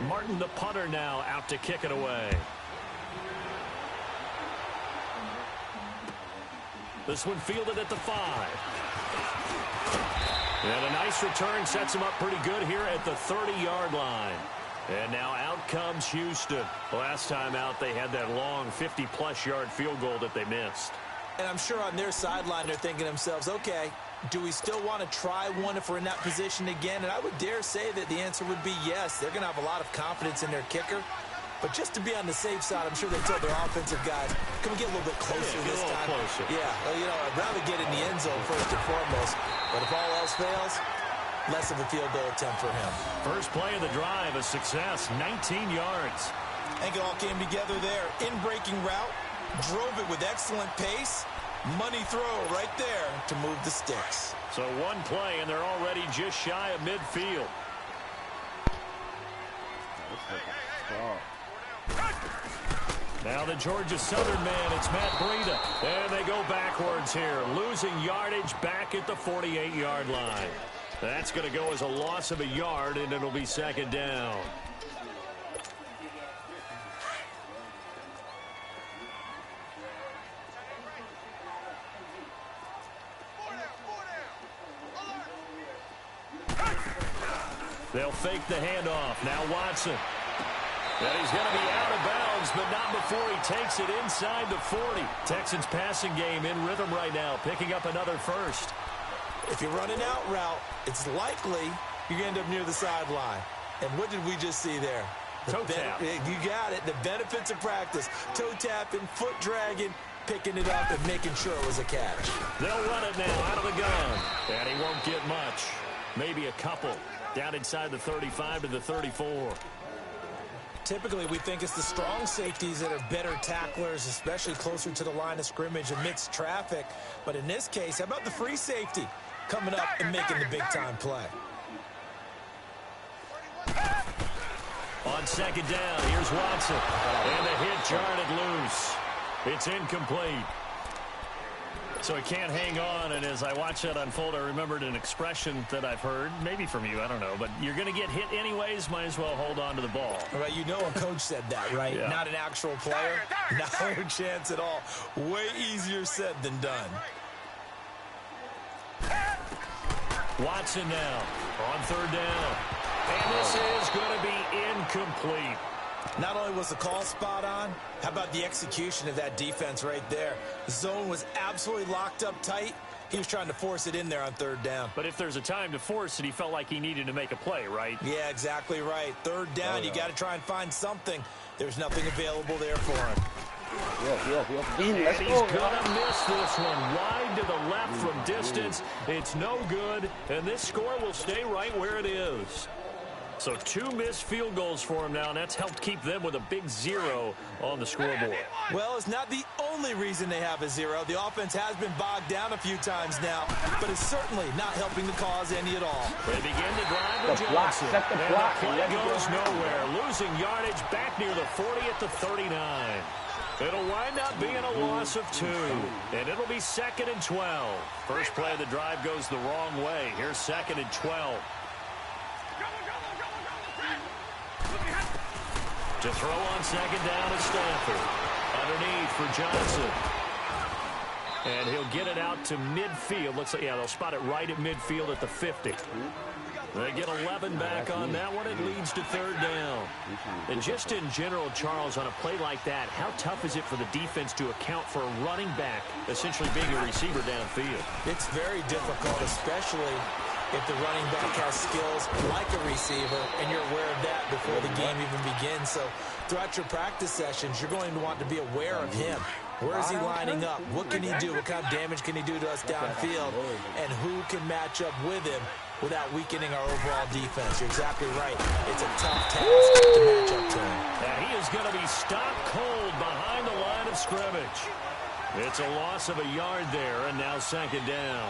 Martin, the punter, now out to kick it away. This one fielded at the 5. And a nice return sets him up pretty good here at the 30-yard line. And now out comes Houston. Last time out, they had that long 50-plus yard field goal that they missed. And I'm sure on their sideline, they're thinking to themselves, okay, do we still want to try one if we're in that position again? And I would dare say that the answer would be yes. They're going to have a lot of confidence in their kicker. But just to be on the safe side, I'm sure they told their offensive guys, can we get a little bit closer this time? Closer. Yeah, well, you know, I'd rather get in the end zone first and foremost. But if all else fails, less of a field goal attempt for him. First play of the drive, a success, 19 yards. I think it all came together there. In-breaking route, drove it with excellent pace. Money throw right there to move the sticks. So one play, and they're already just shy of midfield. Now the Georgia Southern man, it's Matt Breida. And they go backwards here, losing yardage back at the 48-yard line. That's going to go as a loss of a yard, and it'll be second down. They'll fake the handoff. Now Watson. And he's going to be out of bounds, but not before he takes it inside the 40. Texans passing game in rhythm right now, picking up another first. If you run an out route, it's likely you're going to end up near the sideline. And what did we just see there? Toe tap. You got it. The benefits of practice. Toe tapping, foot dragging, picking it up, and making sure it was a catch. They'll run it now out of the gun. And he won't get much. Maybe a couple. Down inside the 35 to the 34. Typically, we think it's the strong safeties that are better tacklers, especially closer to the line of scrimmage amidst traffic. But in this case, how about the free safety coming up and making the big-time play? On second down, here's Watson. And the hit jarred it loose. It's incomplete. So he can't hang on, and as I watch that unfold, I remembered an expression that I've heard, maybe from you, I don't know, but you're going to get hit anyways, might as well hold on to the ball. All right, you know a coach said that, right? Yeah. Not an actual player. No chance at all. Way easier said than done. Watson now on third down. And this is going to be incomplete. Not only was the call spot on, how about the execution of that defense right there? The zone was absolutely locked up tight. He was trying to force it in there on third down. But if there's a time to force it, he felt like he needed to make a play, right? Yeah, exactly right. Third down, you got to try and find something. There's nothing available there for him. And he's going to miss this one. Wide to the left from distance. It's no good, and this score will stay right where it is. So 2 missed field goals for him now, and that's helped keep them with a big 0 on the scoreboard. Well, it's not the only reason they have a 0. The offense has been bogged down a few times now, but it's certainly not helping the cause any at all. They begin to drive with Johnson, and the play goes nowhere. Losing yardage back near the 40 at the 39. It'll wind up being a loss of 2, and it'll be second and 12. First play of the drive goes the wrong way. Here's second and 12. To throw on second down at Stafford. Underneath for Johnson. And he'll get it out to midfield. Looks like, yeah, they'll spot it right at midfield at the 50. They get 11 back on that one. It leads to third down. And just in general, Charles, on a play like that, how tough is it for the defense to account for a running back essentially being a receiver downfield? It's very difficult, especially if the running back has skills like a receiver, and you're aware of that before the game even begins. So throughout your practice sessions, you're going to want to be aware of him. Where is he lining up? What can he do? What kind of damage can he do to us downfield? And who can match up with him without weakening our overall defense? You're exactly right. It's a tough task to match up to him. And he is going to be stopped cold behind the line of scrimmage. It's a loss of a yard there, and now second down.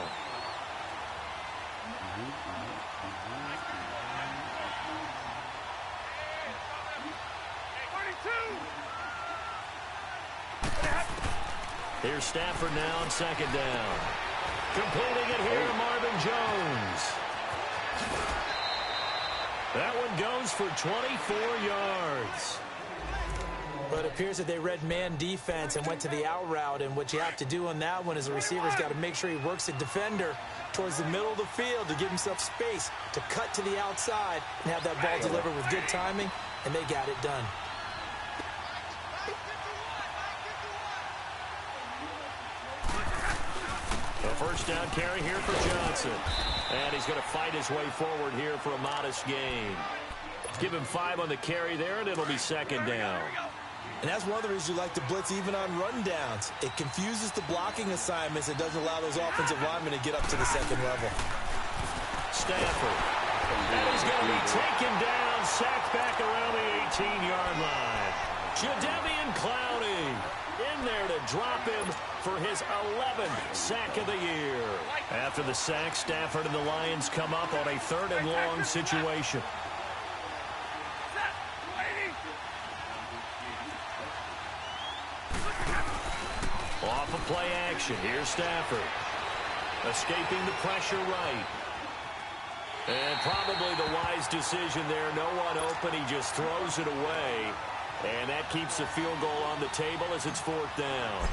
Here's Stafford now on second down. Completing it here to Marvin Jones. That one goes for 24 yards. But it appears that they read man defense and went to the out route, and what you have to do on that one is the receiver's got to make sure he works the defender towards the middle of the field to give himself space to cut to the outside and have that ball delivered with good timing, and they got it done. A first down carry here for Johnson. And he's going to fight his way forward here for a modest gain. Give him 5 on the carry there, and it'll be second down. And that's one of the reasons you like to blitz even on rundowns. It confuses the blocking assignments. It doesn't allow those offensive linemen to get up to the second level. Stafford. And he's going to be taken down, sacked back around the 18-yard line. Jadeveon Clowney in there to drop him for his 11th sack of the year. After the sack, Stafford and the Lions come up on a 3rd and long situation. Off of play action. Here's Stafford. Escaping the pressure right. And probably the wise decision there. No one open. He just throws it away. And that keeps the field goal on the table as it's 4th down.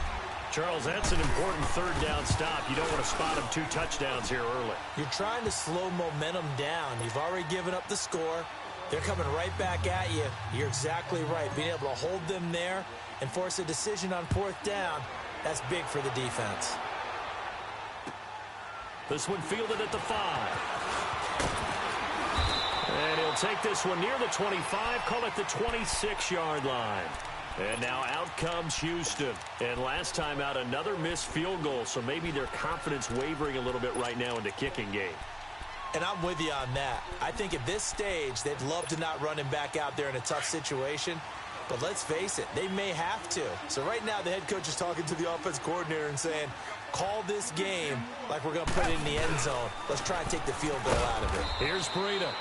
Charles, that's an important 3rd down stop. You don't want to spot him 2 touchdowns here early. You're trying to slow momentum down. You've already given up the score. They're coming right back at you. You're exactly right. Being able to hold them there and force a decision on 4th down, that's big for the defense. This one fielded at the 5. And he'll take this one near the 25, call it the 26-yard line. And now out comes Houston. And last time out, another missed field goal, so maybe their confidence wavering a little bit right now in the kicking game. And I'm with you on that. I think at this stage, they'd love to not run him back out there in a tough situation. But let's face it, they may have to. So right now, the head coach is talking to the offense coordinator and saying, call this game like we're going to put it in the end zone. Let's try and take the field goal out of it. Here's Breida.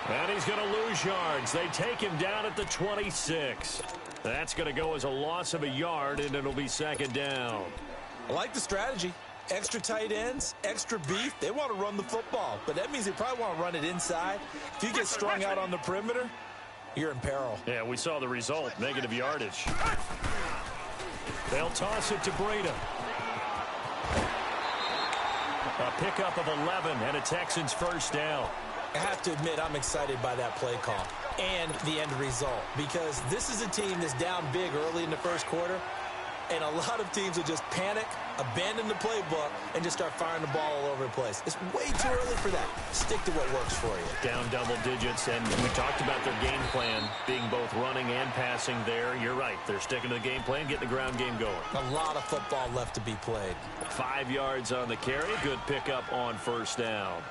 And he's going to lose yards. They take him down at the 26. That's going to go as a loss of a yard, and it'll be 2nd down. I like the strategy. Extra tight ends, extra beef. They want to run the football, but that means they probably want to run it inside. If you get strung out on the perimeter, you're in peril. Yeah, we saw the result, negative yardage. They'll toss it to Breida. A pickup of 11 and a Texans first down. I have to admit, I'm excited by that play call and the end result, because this is a team that's down big early in the first quarter, and a lot of teams will just panic, abandon the playbook, and just start firing the ball all over the place. It's way too early for that. Stick to what works for you. Down double digits, and we talked about their game plan being both running and passing there. You're right. They're sticking to the game plan, getting the ground game going. A lot of football left to be played. 5 yards on the carry. Good pickup on first down.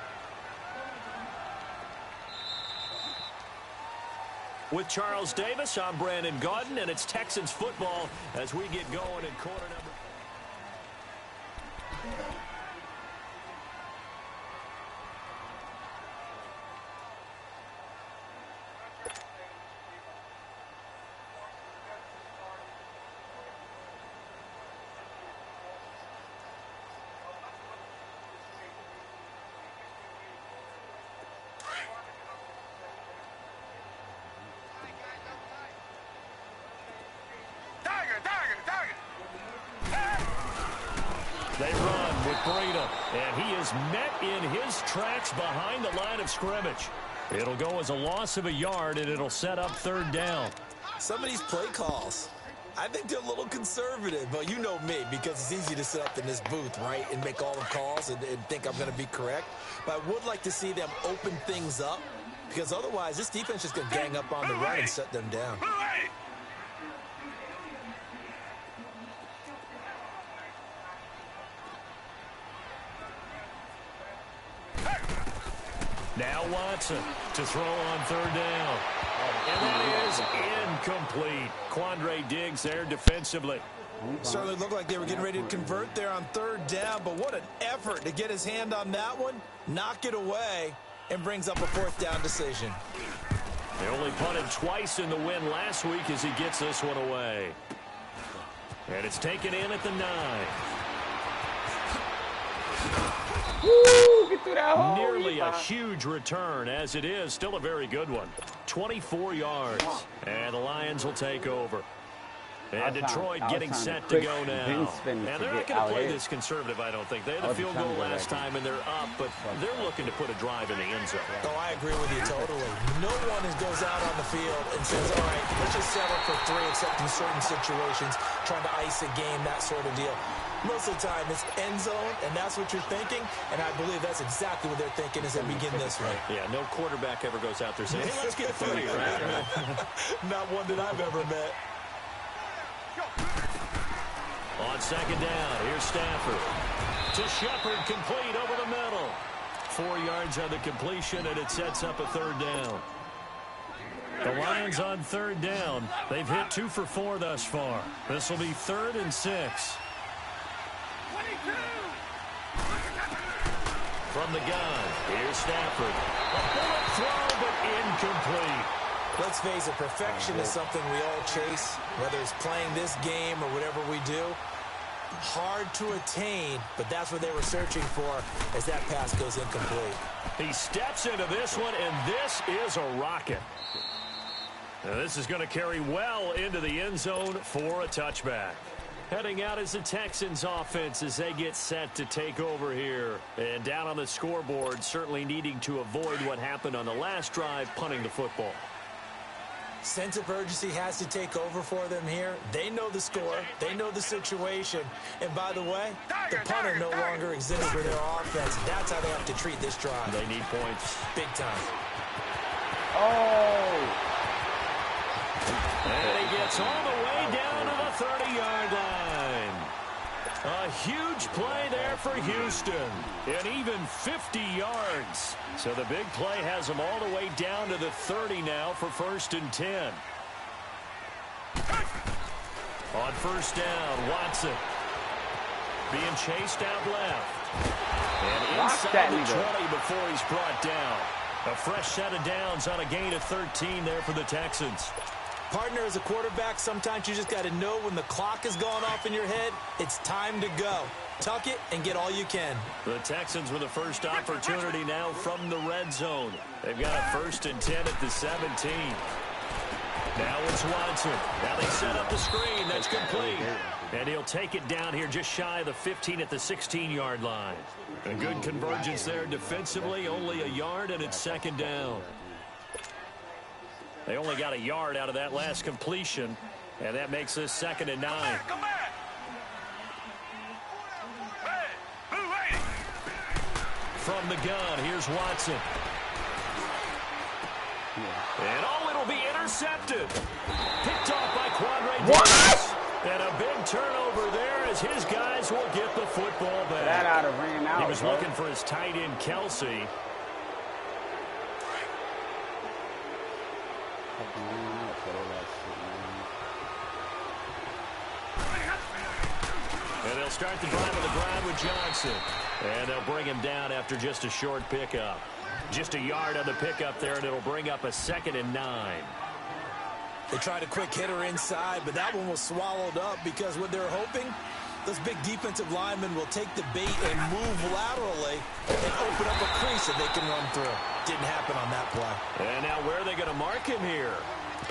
With Charles Davis, I'm Brandon Gaudin, and it's Texans football as we get going in quarter number. They run with Breida, and he is met in his tracks behind the line of scrimmage. It'll go as a loss of a yard, and it'll set up 3rd down. Some of these play calls, I think they're a little conservative, but you know me, because it's easy to sit up in this booth, right, and make all the calls and think I'm going to be correct. But I would like to see them open things up, because otherwise this defense is going to gang up on the run and shut them down. Now Watson to throw on 3rd down. And that is incomplete. Quandre Diggs there defensively. Certainly looked like they were getting ready to convert there on 3rd down, but what an effort to get his hand on that one, knock it away, and brings up a 4th down decision. They only punted twice in the win last week as he gets this one away. And it's taken in at the 9. Woo! Get through that hole. Nearly a huge return. As it is, still a very good one. 24 yards. And the Lions will take over. And Detroit getting set to go now. And they're not going to play this conservative, I don't think. They had the field goal last time, and they're up, but they're looking to put a drive in the end zone. Oh, I agree with you totally. No one goes out on the field and says, all right, let's just settle for 3, except in certain situations, trying to ice a game, that sort of deal. Most of the time, it's end zone, and that's what you're thinking, and I believe that's exactly what they're thinking as they begin this way. Yeah, no quarterback ever goes out there saying, hey, let's get 30, right? Not one that I've ever met. On second down, here's Stafford. To Shepard, complete over the middle. 4 yards on the completion, and it sets up a third down. The Lions on third down. They've hit 2 for 4 thus far. This will be 3rd and 6. From the gun, here's Stafford. A bullet throw, but incomplete. Let's face it, perfection is something we all chase, whether it's playing this game or whatever we do. Hard to attain, but that's what they were searching for as that pass goes incomplete. He steps into this one, and this is a rocket. Now, this is going to carry well into the end zone for a touchback. Heading out is the Texans offense as they get set to take over here. And down on the scoreboard, certainly needing to avoid what happened on the last drive, punting the football. Sense of urgency has to take over for them here. They know the score. They know the situation. And by the way, the punter no longer exists for their offense. That's how they have to treat this drive. They need points. Big time. Oh! And he gets all the way down to the 30-yard line. A huge play there for Houston. And even 50 yards. So the big play has them all the way down to the 30 now for 1st and 10. On first down, Watson. Being chased out left. And inside the 20 before he's brought down. A fresh set of downs on a gain of 13 there for the Texans. Partner, as a quarterback, sometimes you just got to know when the clock has gone off in your head, it's time to go. Tuck it and get all you can. The Texans with the first opportunity now from the red zone. They've got a 1st and 10 at the 17. Now it's Watson. Now they set up the screen. That's complete. And he'll take it down here just shy of the 15 at the 16-yard line. A good convergence there defensively. Only a yard, and it's 2nd down. They only got a yard out of that last completion, and that makes this 2nd and 9. Come back. Hey, From the gun, here's Watson. And it'll be intercepted. Picked off by Quadre Davis. And a big turnover there as his guys will get the football back. That ought to ran out. He was looking for his tight end, Kelsey. And they'll start the drive on the ground with Johnson. And they'll bring him down after just a short pickup. Just a yard on the pickup there, and it'll bring up a 2nd and 9. They tried a quick hitter inside, but that one was swallowed up because what they're hoping, those big defensive linemen will take the bait and move laterally and open up a crease that they can run through. Didn't happen on that play. And now where are they going to mark him here?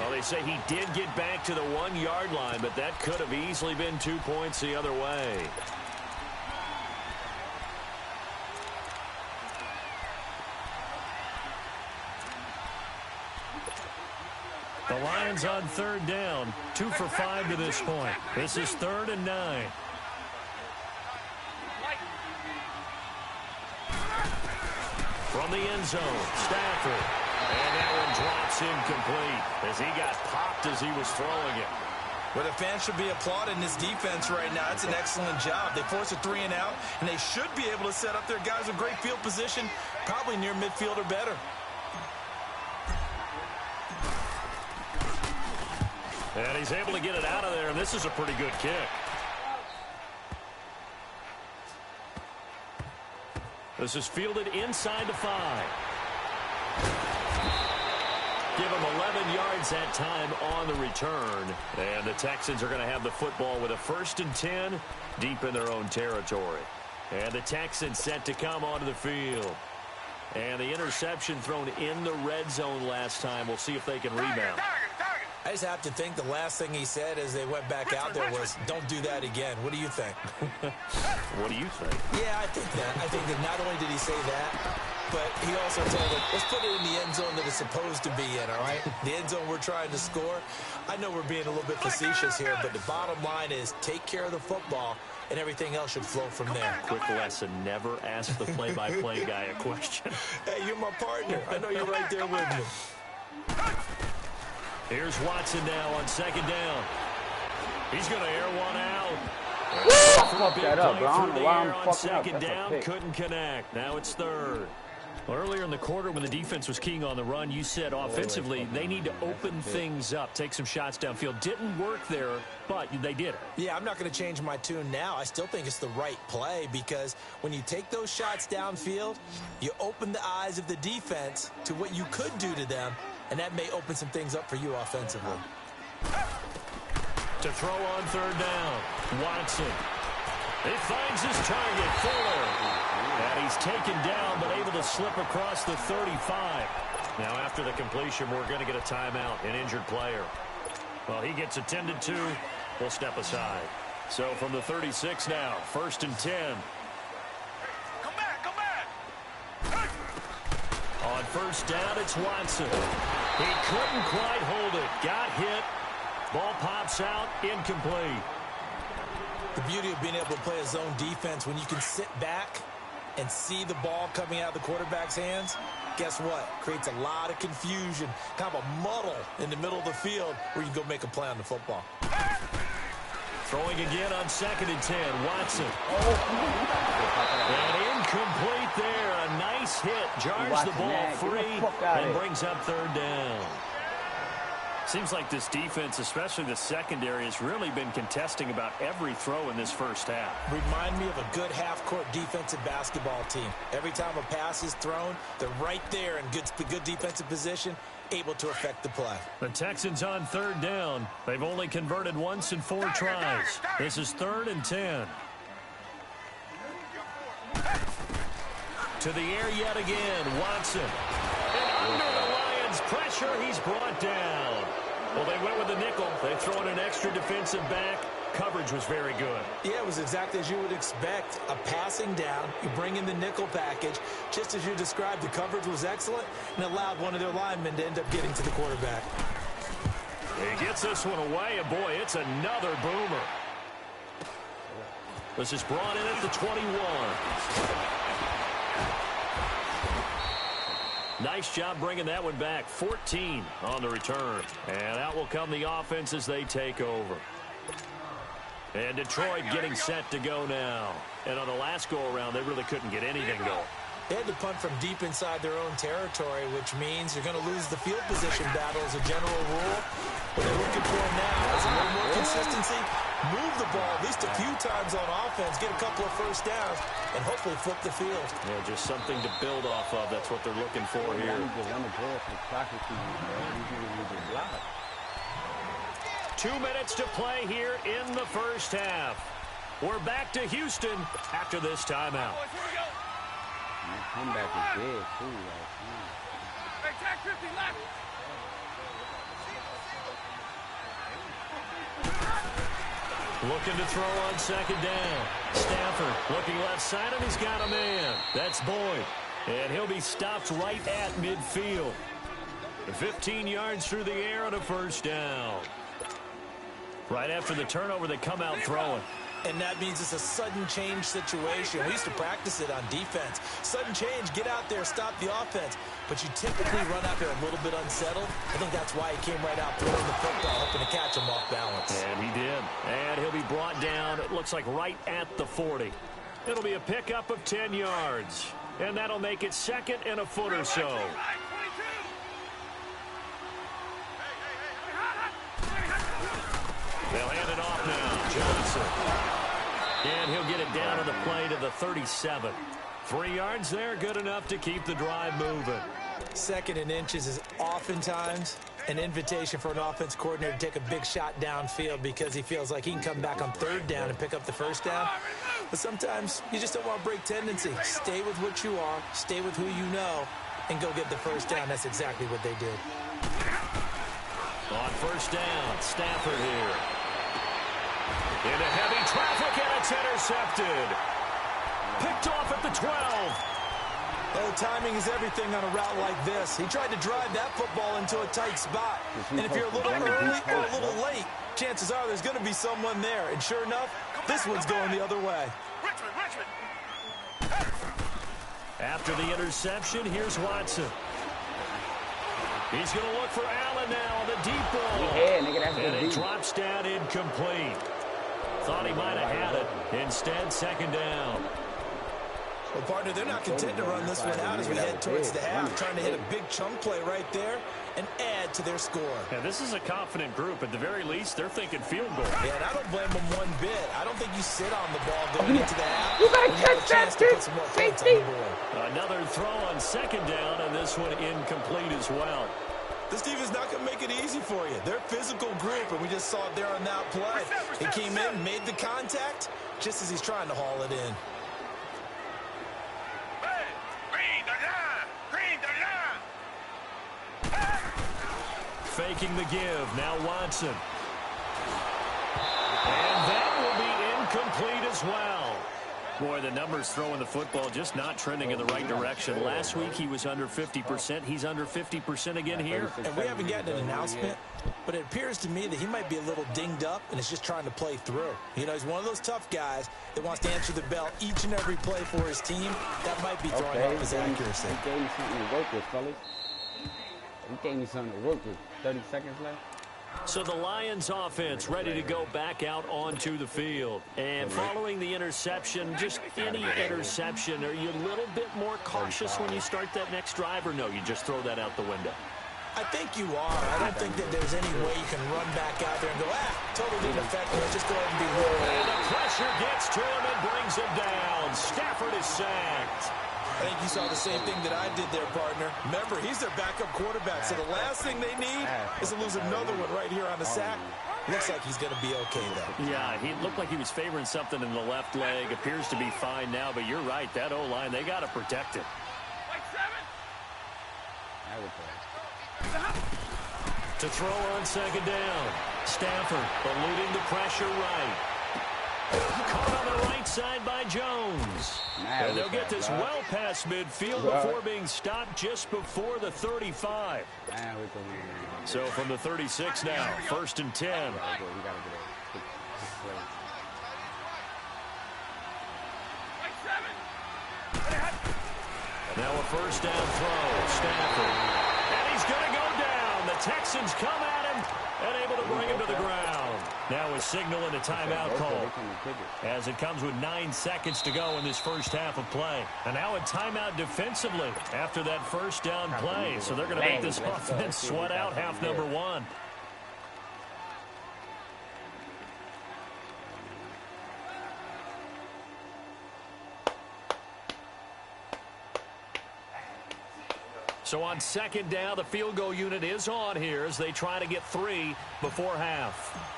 Well, they say he did get back to the 1-yard line, but that could have easily been 2 points the other way. The Lions on 3rd down, 2 for 5 to this point. This is 3rd and 9. From the end zone, Stafford. And that one drops incomplete as he got popped as he was throwing it. Well, the fans should be applauding this defense right now. It's an excellent job. They force a 3 and out, and they should be able to set up their guys with great field position, probably near midfield or better. And he's able to get it out of there, and this is a pretty good kick. This is fielded inside the 5. Give him 11 yards that time on the return. And the Texans are going to have the football with a 1st and 10 deep in their own territory. And the Texans set to come onto the field. And the interception thrown in the red zone last time. We'll see if they can rebound. I just have to think the last thing he said as they went back out there was, don't do that again. What do you think? What do you think? Yeah, I think that. I think that not only did he say that, but he also told them, let's put it in the end zone that it's supposed to be in, all right? The end zone we're trying to score. I know we're being a little bit facetious here, but the bottom line is take care of the football, and everything else should flow from there. Quick lesson, never ask the play-by-play guy a question. Hey, you're my partner. I know you're right there with me. Here's Watson now on second down. He's going to air one out. Fuck that up, bro. I don't know why I'm fucking up. Second down, couldn't connect. Now it's third. Well, earlier in the quarter when the defense was keying on the run, you said offensively they need to open things up, take some shots downfield. Didn't work there, but they did it. Yeah, I'm not going to change my tune now. I still think it's the right play because when you take those shots downfield, you open the eyes of the defense to what you could do to them, and that may open some things up for you offensively. To throw on third down, Watson. He finds his target, Fuller. And he's taken down, but able to slip across the 35. Now, after the completion, we're going to get a timeout, an injured player. Well, he gets attended to. We'll step aside. So, from the 36 now, 1st and 10. Come back. On first down, it's Watson. He couldn't quite hold it. Got hit. Ball pops out, incomplete. The beauty of being able to play a zone defense when you can sit back and see the ball coming out of the quarterback's hands, guess what? Creates a lot of confusion, kind of a muddle in the middle of the field where you can go make a play on the football. Throwing again on 2nd and 10, Watson. And incomplete there. A nice hit. Jars the ball free and brings up third down. Seems like this defense, especially the secondary, has really been contesting about every throw in this first half. Remind me of a good half-court defensive basketball team. Every time a pass is thrown, they're right there in good defensive position, able to affect the play. The Texans on third down. They've only converted once in 4 tries. This is 3rd and 10. To the air yet again, Watson. And under the Lions' pressure, he's brought down. Well, they went with the nickel. They throw in an extra defensive back. Coverage was very good. Yeah, it was exactly as you would expect. A passing down, you bring in the nickel package. Just as you described, the coverage was excellent and allowed one of their linemen to end up getting to the quarterback. He gets this one away, and boy, it's another boomer. This is brought in at the 21. Nice job bringing that one back. 14 on the return. And out will come the offense as they take over. And Detroit getting set to go now. And on the last go-around, they really couldn't get anything going. They had to punt from deep inside their own territory, which means you're going to lose the field position battle as a general rule. What they're looking for now is a little more consistency, move the ball at least a few times on offense, get a couple of first downs, and hopefully flip the field. Yeah, just something to build off of. That's what they're looking for here. 2 minutes to play here in the first half. We're back to Houston after this timeout. Comeback is big, too. Hey, tag 50 left. Looking to throw on 2nd down. Stafford looking left side, and he's got a man. That's Boyd. And he'll be stopped right at midfield. 15 yards through the air and a first down. Right after the turnover, they come out throwing. And that means it's a sudden change situation. We used to practice it on defense. Sudden change, get out there, stop the offense. But you typically run out there a little bit unsettled. I think that's why he came right out throwing the football, hoping to catch him off balance. And he did. And he'll be brought down, it looks like right at the 40. It'll be a pickup of 10 yards. And that'll make it 2nd and a foot or so. They'll hand it off now. Johnson. And he'll get it down on the play to the 37. 3 yards there, good enough to keep the drive moving. 2nd and inches is oftentimes an invitation for an offense coordinator to take a big shot downfield because he feels like he can come back on 3rd down and pick up the first down. But sometimes you just don't want to break tendency. Stay with what you are, stay with who you know, and go get the first down. That's exactly what they did. On first down, Stafford here. Into heavy traffic, and it's intercepted. Picked off at the 12. Oh, timing is everything on a route like this. He tried to drive that football into a tight spot. And if you're a little early or a little late, chances are there's going to be someone there. And sure enough, this one's going the other way. After the interception, here's Watson. He's going to look for Allen now on the deep ball. Yeah, nigga, that's and it deep. drops down incomplete. Thought he might have had it. Instead, second down. Well, partner, they're not content to run this one out as we head towards the half, trying to hit a big chunk play right there and add to their score. Yeah, this is a confident group. At the very least, they're thinking field goal. Yeah, and I don't blame them one bit. I don't think you sit on the ball going into the half. You gotta catch that, dude. Safety. Another throw on second down, and this one incomplete as well. This defense is not going to make it easy for you. They're a physical group, and we just saw it there on that play. He came in, made the contact, just as he's trying to haul it in. Faking the give. Now Watson. And that will be incomplete as well. Boy, the numbers throwing the football just not trending in the right direction. Last week he was under 50%. He's under 50% again here. And we haven't gotten an announcement, but it appears to me that he might be a little dinged up and is just trying to play through. You know, he's one of those tough guys that wants to answer the bell each and every play for his team. That might be throwing off his accuracy. He gave me something to work with, fellas. He gave me something to work with. 30 seconds left. So the Lions offense ready to go back out onto the field. And following the interception, just any interception, are you a little bit more cautious when you start that next drive, or no, you just throw that out the window? I think you are. I don't think that there's any way you can run back out there and go, totally didn't affect me. Let's just go ahead and be real. And the pressure gets to him and brings him down. Stafford is sacked. I think you saw the same thing that I did there, partner. Remember, he's their backup quarterback, so the last thing they need is to lose another one right here on the sack. Looks like he's going to be okay, though. Yeah, he looked like he was favoring something in the left leg. Appears to be fine now, but you're right. That O-line, they got to protect it. To throw on second down. Stafford eluding the pressure right. Caught on the right side by Jones. And they'll get this well past midfield before being stopped just before the 35. So from the 36 now, 1st and 10. Now a first down throw. Stafford. And he's going to go down. The Texans come at him and able to bring him to the ground. Now a signal and a timeout call as it comes with 9 seconds to go in this first half of play. And now a timeout defensively after that first down play. So they're going to make this offense sweat out half number 1. So on second down, the field goal unit is on here as they try to get 3 before half.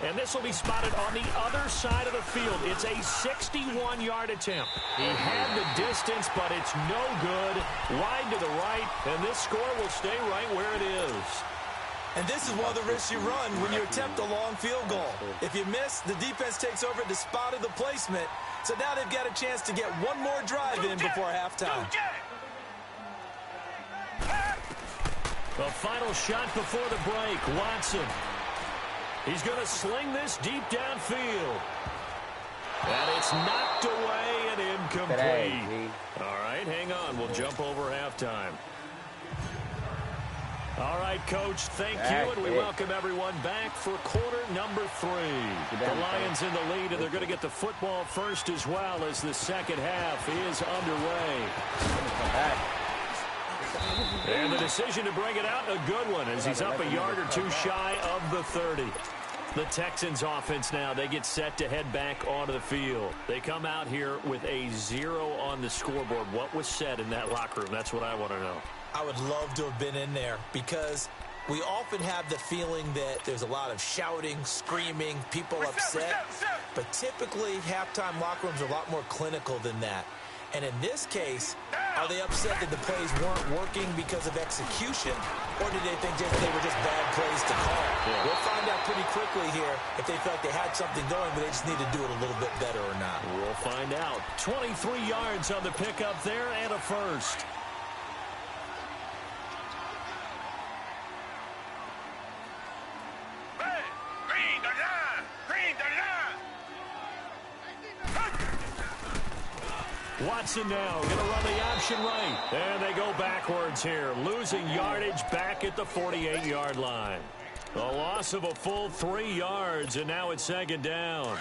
And this will be spotted on the other side of the field. It's a 61-yard attempt. He had the distance, but it's no good. Wide to the right, and this score will stay right where it is. And this is one of the risks you run when you attempt a long field goal. If you miss, the defense takes over at the spot of the placement. So now they've got a chance to get one more drive in before halftime. The final shot before the break, Watson. He's going to sling this deep downfield. And it's knocked away and incomplete. All right, hang on. We'll jump over halftime. All right, Coach, thank you, and we welcome everyone back for quarter number 3. The Lions in the lead, and they're going to get the football first as well as the second half is underway. And the decision to bring it out, a good one, as he's up a yard or 2 shy of the 30. The Texans offense now, they get set to head back onto the field. They come out here with a 0 on the scoreboard. What was said in that locker room? That's what I want to know. I would love to have been in there because We often have the feeling that there's a lot of shouting, screaming, people upset. But typically, halftime locker rooms are a lot more clinical than that. And in this case, are they upset that the plays weren't working because of execution, or did they think they were just bad plays to call? Yeah. We'll find out pretty quickly here if they feel like they had something going, but they just need to do it a little bit better or not. We'll find out. 23 yards on the pickup there and a first. Watson now going to run the option right. And they go backwards here, losing yardage back at the 48-yard line. A loss of a full 3 yards, and now it's second down.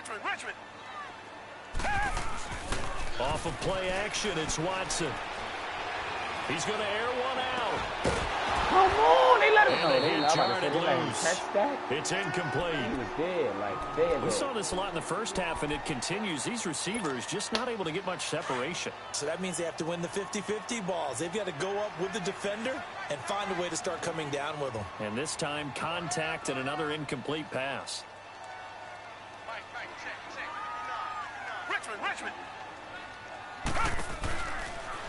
Richmond. Off of play action, it's Watson. He's going to air one out. Come on, they let him And they know. hit Charted They let him loose. catch that. It's incomplete. He was dead, like dead. We saw this a lot in the first half, and it continues. These receivers just not able to get much separation. So that means they have to win the 50-50 balls. They've got to go up with the defender and find a way to start coming down with them. And this time, contact and another incomplete pass. Richmond.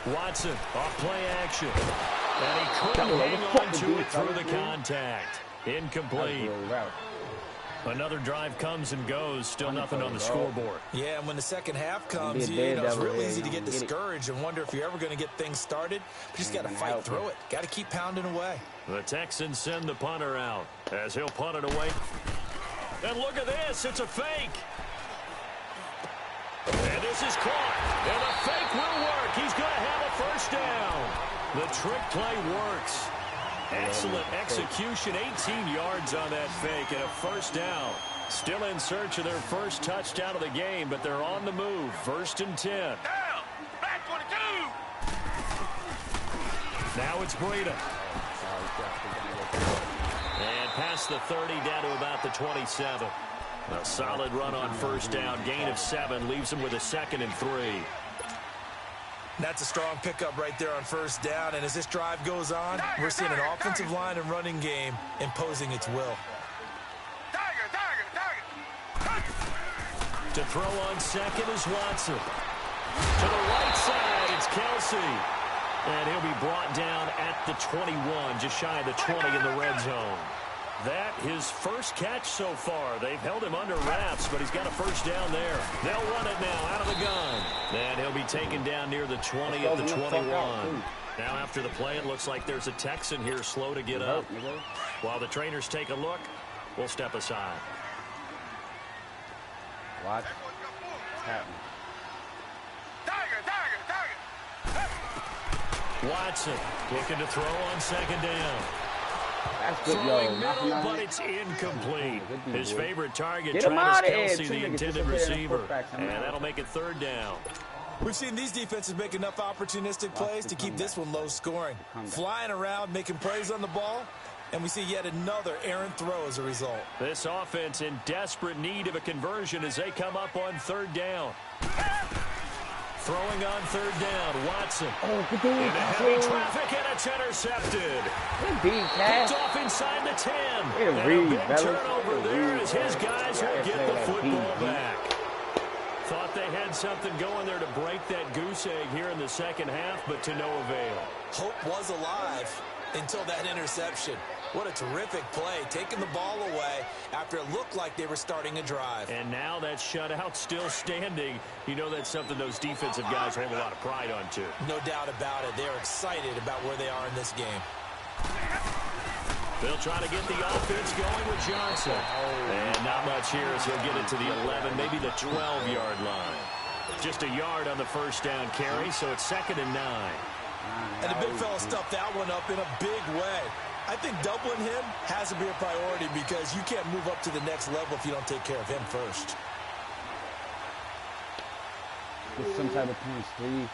Watson off play action. And he couldn't hang on to it through the contact. Incomplete. Another drive comes and goes. Still nothing on the scoreboard. Yeah, and when the second half comes, it's real easy to get discouraged and wonder if you're ever going to get things started. But you just got to fight through it. Got to keep pounding away. The Texans send the punter out as he'll punt it away. And look at this. It's a fake. And this is caught. And the fake will work. He's going to have a first down. The trick play works. Excellent execution. 18 yards on that fake and a first down. Still in search of their first touchdown of the game, but they're on the move. 1st and 10. Down. Back 22. Now it's Breida. And past the 30 down to about the 27. A solid run on first down. Gain of 7 leaves him with a 2nd and 3. That's a strong pickup right there on first down. And as this drive goes on, we're seeing an offensive line and running game imposing its will. Tiger. To throw on second is Watson. To the right side, it's Kelsey. And he'll be brought down at the 21, just shy of the 20 in the red zone. That his first catch so far. They've held him under wraps, but he's got a first down there. They'll run it now out of the gun. And he'll be taken down near the 20 at the 21. Now after the play, it looks like there's a Texan here slow to get up. While the trainers take a look, we'll step aside. Watch. What's happening? Tiger. Watson looking to throw on second down. That's good, Throwing yo. middle, but it's incomplete. His favorite target, Get him Travis out of here. Kelsey, Two the niggas intended disappearing in receiver. fullbacks. And that'll make it 3rd down. We've seen these defenses make enough opportunistic plays to keep this one low scoring. Flying around, making plays on the ball, and we see yet another errant throw as a result. This offense in desperate need of a conversion as they come up on 3rd down. Throwing on 3rd down, Watson. Good Into heavy traffic, and it's intercepted. Picked off inside the 10. And a big turnover there as his guys will get the football back. Thought they had something going there to break that goose egg here in the second half, but to no avail. Hope was alive until that interception. What a terrific play, taking the ball away after it looked like they were starting a drive. And now that shutout still standing. You know that's something those defensive guys hold a lot of pride on, too. No doubt about it. They're excited about where they are in this game. They'll try to get the offense going with Johnson. And not much here as he'll get it to the 11, maybe the 12-yard line. Just a yard on the first down carry, so it's 2nd and 9. And the big fella stuffed that one up in a big way. I think doubling him has to be a priority because you can't move up to the next level if you don't take care of him first. Get some type of points, 3, 7,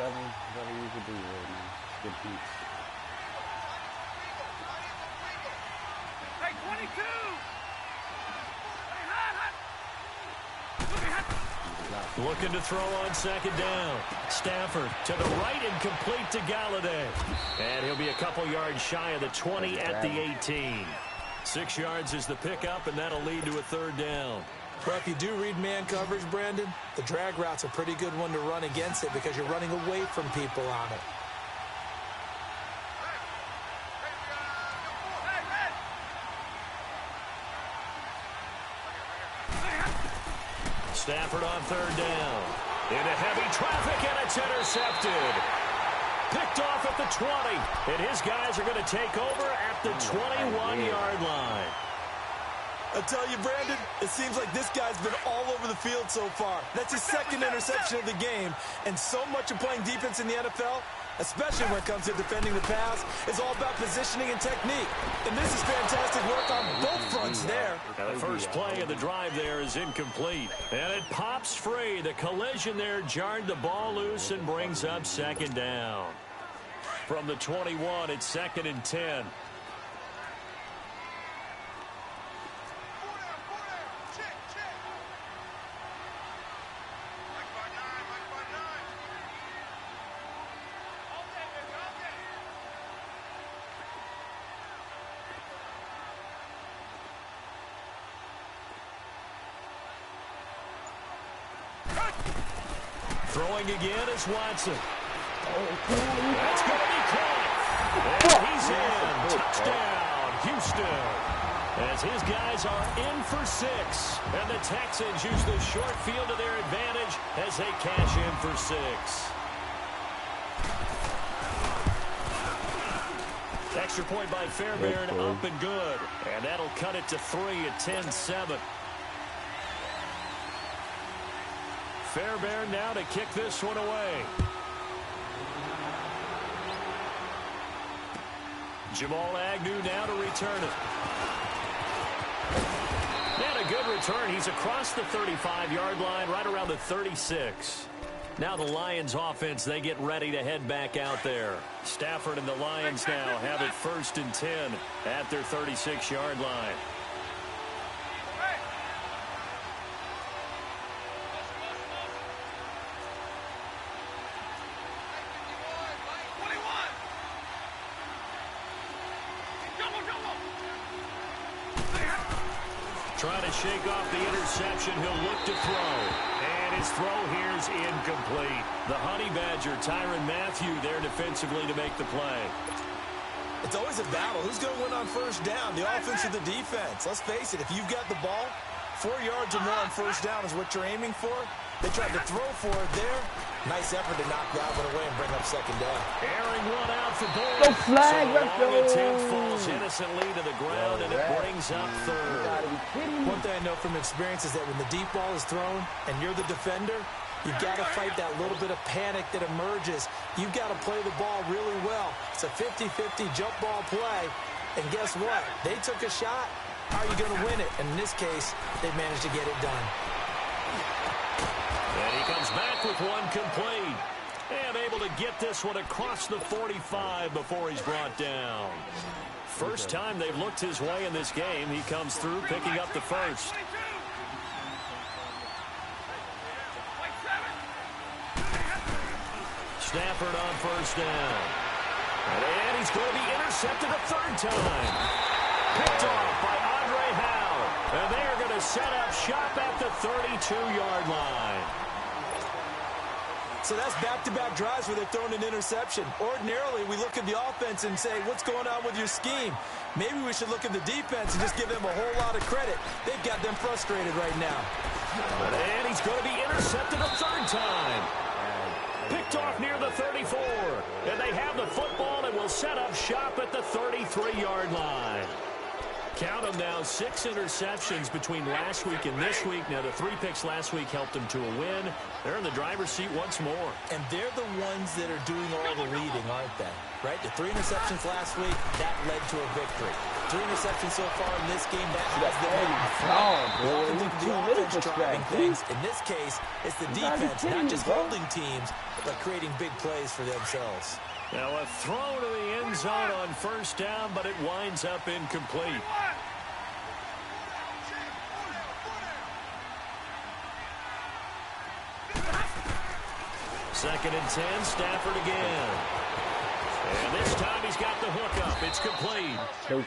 whatever you could do right now. Good points. Hey, 22. Hey, Looking to throw on second down. Stafford to the right and complete to Galladay. And he'll be a couple yards shy of the 20 at the 18. 6 yards is the pickup, and that'll lead to a third down. Well, if you do read man coverage, Brandon, the drag route's a pretty good one to run against it because you're running away from people on it. Stafford on third down. Into heavy traffic, and it's intercepted. Picked off at the 20, and his guys are going to take over at the 21-yard line. I tell you, Brandon, it seems like this guy's been all over the field so far. That's his second interception of the game, and so much of playing defense in the NFL, especially when it comes to defending the pass, is all about positioning and technique. And this is fantastic work on both fronts there. Now the first play of the drive there is incomplete. And it pops free. The collision there jarred the ball loose and brings up second down. From the 21, it's 2nd and 10. Throwing again is Watson. That's going to be caught. And he's in. Touchdown, Houston. As his guys are in for 6. And the Texans use the short field to their advantage as they cash in for 6. Extra point by Fairbairn, up and good. And that'll cut it to 3 at 10-7. Fairbairn now to kick this one away. Jamal Agnew now to return it. And a good return. He's across the 35-yard line, right around the 36. Now the Lions offense, they get ready to head back out there. Stafford and the Lions now have it 1st and 10 at their 36-yard line. Trying to shake off the interception. He'll look to throw. And his throw here is incomplete. The Honey Badger, Tyrann Mathieu, there defensively to make the play. It's always a battle. Who's going to win on first down, the offense or the defense? Let's face it, if you've got the ball, 4 yards or more on first down is what you're aiming for. They tried to throw for it there. Nice effort to knock that one away and bring up second down. Airing one out for Boyd. No flag, let's go. The attempt falls innocently to the ground, and it brings up 3rd. One thing I know from experience is that when the deep ball is thrown and you're the defender, you've got to fight that little bit of panic that emerges. You've got to play the ball really well. It's a 50-50 jump ball play, and guess what? They took a shot. How are you going to win it? And in this case, they managed to get it done. And he comes back with one complete. And able to get this one across the 45 before he's brought down. First time they've looked his way in this game. He comes through picking up the first. Stafford on first down. And he's going to be intercepted a 3rd time. Picked off by Andre Howe. And they are going to set up shop at the 32-yard line. So that's back-to-back drives where they've thrown an interception. Ordinarily, we look at the offense and say, what's going on with your scheme? Maybe we should look at the defense and just give them a whole lot of credit. They've got them frustrated right now. And he's going to be intercepted a 3rd time. Picked off near the 34. And they have the football and will set up shop at the 33-yard line. Count them now, 6 interceptions between last week and this week. Now, the 3 picks last week helped them to a win. They're in the driver's seat once more. And they're the ones that are doing all the leading, aren't they? Right? The 3 interceptions last week, that led to a victory. 3 interceptions so far in this game, that has them in the offense driving things. In this case, it's the defense, not just holding teams, but creating big plays for themselves. Now a throw to the end zone on first down, but it winds up incomplete. 2nd and 10, Stafford again. And this time he's got the hook up. It's complete.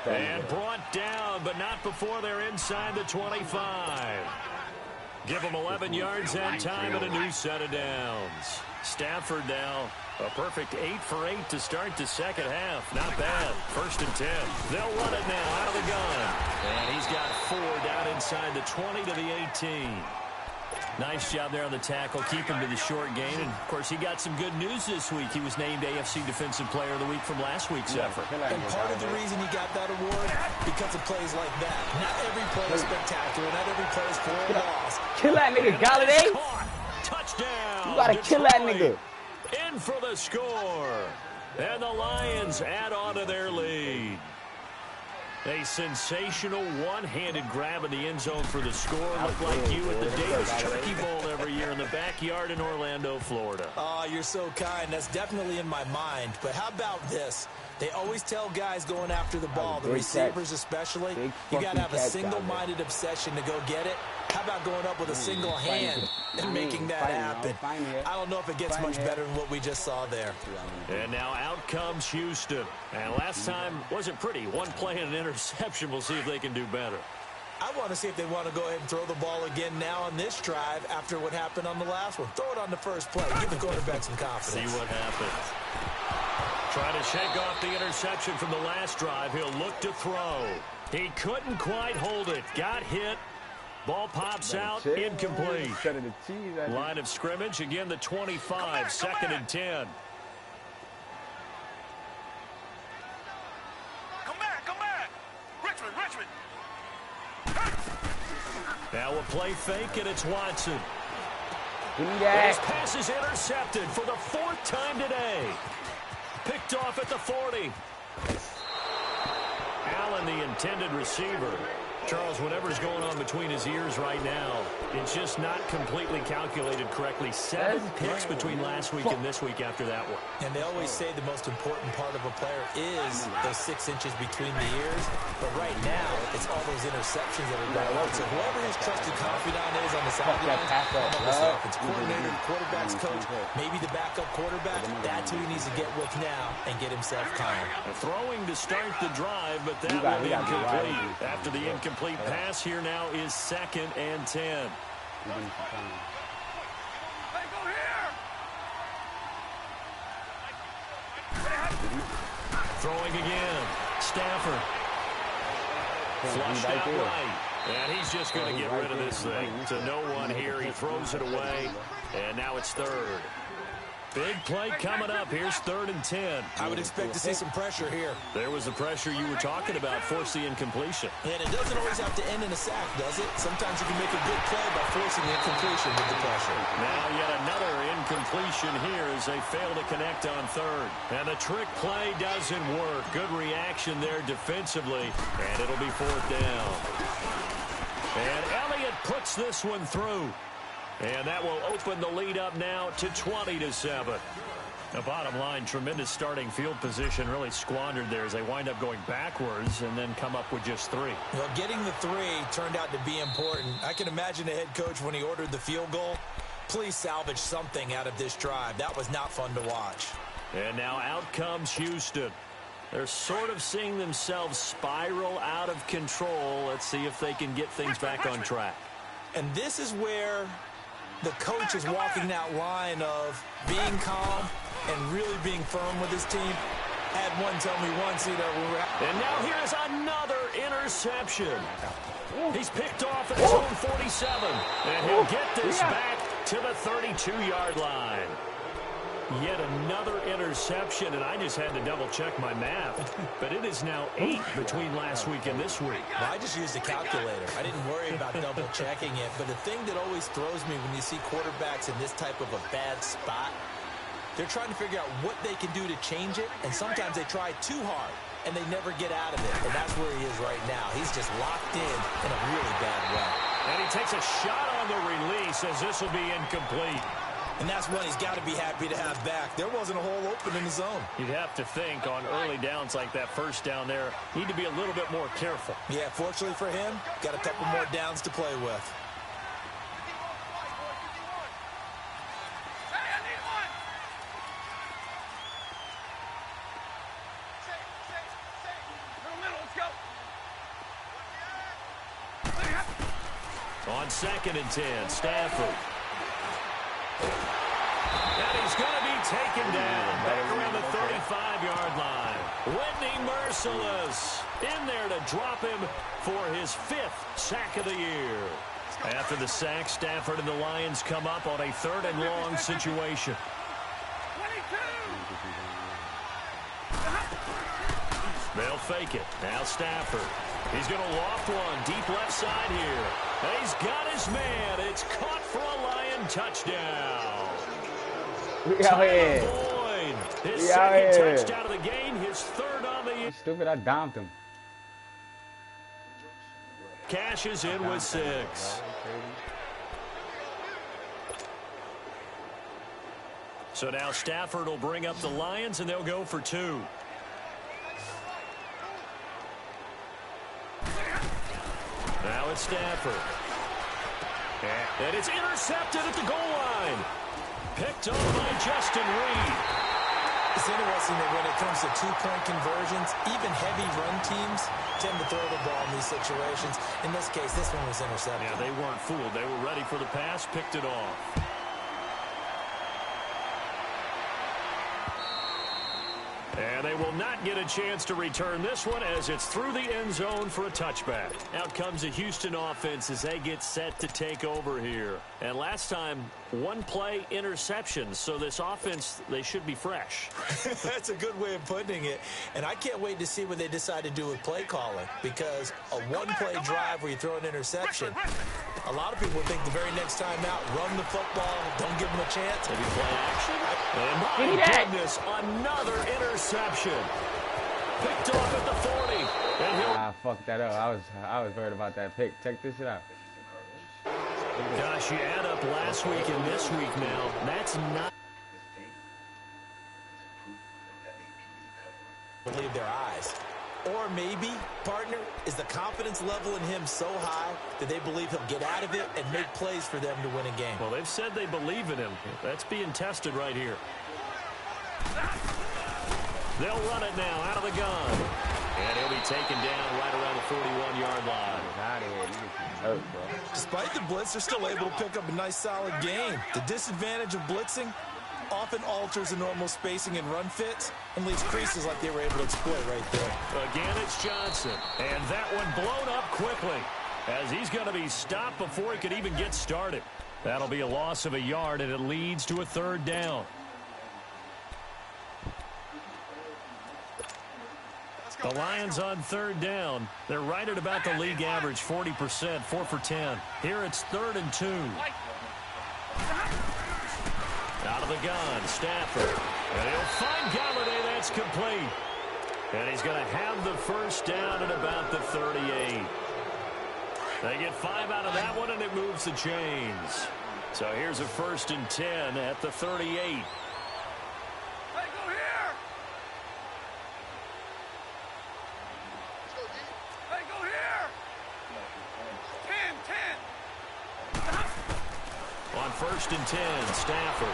And brought down, but not before they're inside the 25. Give them 11 yards that time and a new set of downs. Stafford now a perfect 8 for 8 to start the second half. Not bad. 1st and 10. They'll run it now out of the gun. And he's got 4 down inside the 20 to the 18. Nice job there on the tackle. Keep him to the short gain. And, of course, he got some good news this week. He was named AFC Defensive Player of the Week from last week's effort. And part of the reason he got that award, because of plays like that. Not every play is spectacular. Not every play is for a loss. Kill that nigga, Galladay. Touchdown. You gotta kill that nigga. In for the score. And the Lions add on to their lead. A sensational one-handed grab in the end zone for the score. Looked like you at the Davis Turkey Bowl every year in the backyard in Orlando, Florida. Oh, you're so kind. That's definitely in my mind. But how about this? They always tell guys going after the ball, the receivers especially, you got to have a single-minded obsession to go get it. How about going up with a single hand and making that happen? I don't know if it gets much better than what we just saw there. And now out comes Houston. And last time wasn't pretty. One play and an interception. We'll see if they can do better. I want to see if they want to go ahead and throw the ball again now on this drive after what happened on the last one. Throw it on the first play. Give the quarterback some confidence. See what happens. Trying to shake off the interception from the last drive. He'll look to throw. He couldn't quite hold it. Got hit. Ball pops out. Incomplete. Line of scrimmage. Again, the 25. 2nd and 10. Come back. Richmond. Now a play fake, and it's Watson. This pass is intercepted for the 4th time today. Picked off at the 40. Allen, the intended receiver. Charles, whatever's going on between his ears right now, it's just not completely calculated correctly. 7 picks between last week and this week after that one. And they always say the most important part of a player is those 6 inches between the ears. But right now, it's all those interceptions that are going on. So whoever his trusted confidant is on the sideline, if it's coordinator, the quarterback's coach, maybe the backup quarterback, that's who he needs to get with now and get himself calm. Throwing to start the drive, but that one incomplete. After the incomplete pass, here now is 2nd and 10. Hey, go here. Throwing again. Stafford. Flushed out right. And he's just going to get rid of this thing. To no one here. He throws it away. And now it's 3rd. Big play coming up. Here's 3rd and 10. I would expect to see some pressure here. There was the pressure you were talking about. Force the incompletion. And it doesn't always have to end in a sack, does it? Sometimes you can make a good play by forcing the incompletion with the pressure. Now yet another incompletion here as they fail to connect on 3rd. And the trick play doesn't work. Good reaction there defensively. And it'll be 4th down. And Elliott puts this one through. And that will open the lead up now to 20-7. The bottom line, tremendous starting field position, really squandered there as they wind up going backwards and then come up with just 3. Well, getting the 3 turned out to be important. I can imagine the head coach when he ordered the field goal. Please salvage something out of this drive. That was not fun to watch. And now out comes Houston. They're sort of seeing themselves spiral out of control. Let's see if they can get things back on track. And this is where the coach is walking that line of being calm and really being firm with his team. Had one tell me once, and now here's another interception. He's picked off at his own 47. And he'll get this back to the 32-yard line. Yet another interception, and I just had to double-check my math. But it is now 8 between last week and this week. Well, I just used a calculator. I didn't worry about double-checking it. But the thing that always throws me when you see quarterbacks in this type of a bad spot, they're trying to figure out what they can do to change it, and sometimes they try too hard, and they never get out of it. And that's where he is right now. He's just locked in a really bad way. And he takes a shot on the release as this will be incomplete. And that's one he's got to be happy to have back. There wasn't a hole open in the zone. You'd have to think on early downs like that first down there, need to be a little bit more careful. Yeah, fortunately for him, got a couple more downs to play with. Hey, I need one. On 2nd and 10, Stafford. And he's going to be taken down back around the 35-yard line. Whitney merciless in there to drop him for his 5th sack of the year. After the sack, Stafford and the Lions come up on a 3rd and long situation. They'll fake it. Now Stafford. He's going to loft one deep left side here. And he's got his man. It's caught for a Lion touchdown. Tyler Boyd. His second touchdown of the game. His 3rd on the year. Stupid, I domed him. Cashes in with 6. So now Stafford will bring up the Lions, and they'll go for 2. Now it's Stafford. And it's intercepted at the goal line. Picked up by Justin Reed. It's interesting that when it comes to 2-point conversions, even heavy run teams tend to throw the ball in these situations. In this case, this one was intercepted. Yeah, they weren't fooled. They were ready for the pass, picked it off. And they will not get a chance to return this one as it's through the end zone for a touchback. Out comes the Houston offense as they get set to take over here. And last time, 1-play interception. So this offense, they should be fresh. That's a good way of putting it. And I can't wait to see what they decide to do with play calling. Because a 1-play drive where you throw an interception, a lot of people think the very next time out, run the football, don't give them a chance. Maybe play action. And my goodness, another interception. Picked off at the 40. And I fucked that up. I was worried about that pick. Check this shit out. gosh, you add up last week and this week now. That's not. Believe their eyes. Or maybe, partner, is the confidence level in him so high that they believe he'll get out of it and make plays for them to win a game. Well, they've said they believe in him. That's being tested right here. They'll run it now out of the gun. And he'll be taken down right around the 41-yard line. Despite the blitz, they're still able to pick up a nice, solid gain. The disadvantage of blitzing often alters the normal spacing and run fits and leaves creases like they were able to exploit right there. Again, it's Johnson. And that one blown up quickly as he's going to be stopped before he could even get started. That'll be a loss of a yard, and it leads to a third down. The Lions on third down. They're right at about the league average, 40%, 4 for 10. Here it's 3rd and 2. Out of the gun, Stafford. And he'll find Galladay. That's complete. And he's going to have the first down at about the 38. They get 5 out of that one, and it moves the chains. So here's a 1st and 10 at the 38. On 1st and 10, Stafford.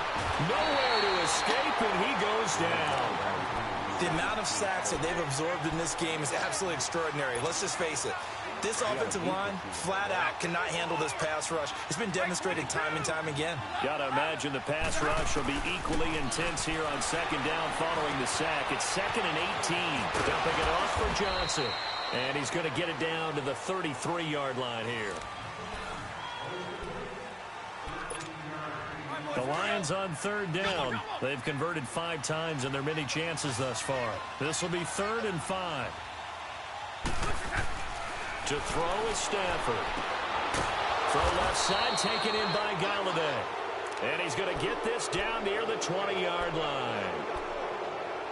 Nowhere to escape, and he goes down. The amount of sacks that they've absorbed in this game is absolutely extraordinary. Let's just face it. This offensive line, flat out, cannot handle this pass rush. It's been demonstrated time and time again. Got to imagine the pass rush will be equally intense here on 2nd down following the sack. It's 2nd and 18. Dumping it off for Johnson. And he's going to get it down to the 33-yard line here. The Lions on 3rd down. They've converted 5 times in their many chances thus far. This will be 3rd and 5. To throw is Stafford. From left side, taken in by Galladay. And he's going to get this down near the 20-yard line.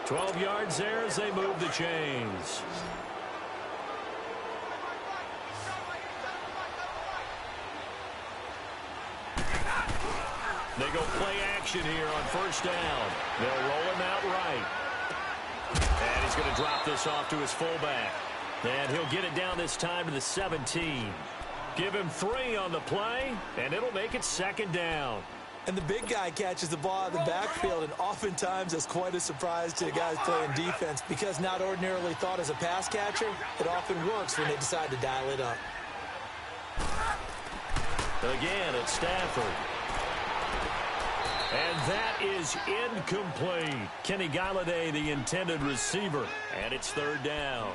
12 yards there as they move the chains. They go play action here on 1st down. They'll roll him out right. And he's going to drop this off to his fullback. And he'll get it down this time to the 17. Give him 3 on the play, and it'll make it 2nd down. And the big guy catches the ball in the backfield, and oftentimes that's quite a surprise to the guys playing defense because not ordinarily thought as a pass catcher, it often works when they decide to dial it up. Again, it's Stafford. And that is incomplete. Kenny Galladay, the intended receiver. And it's third down.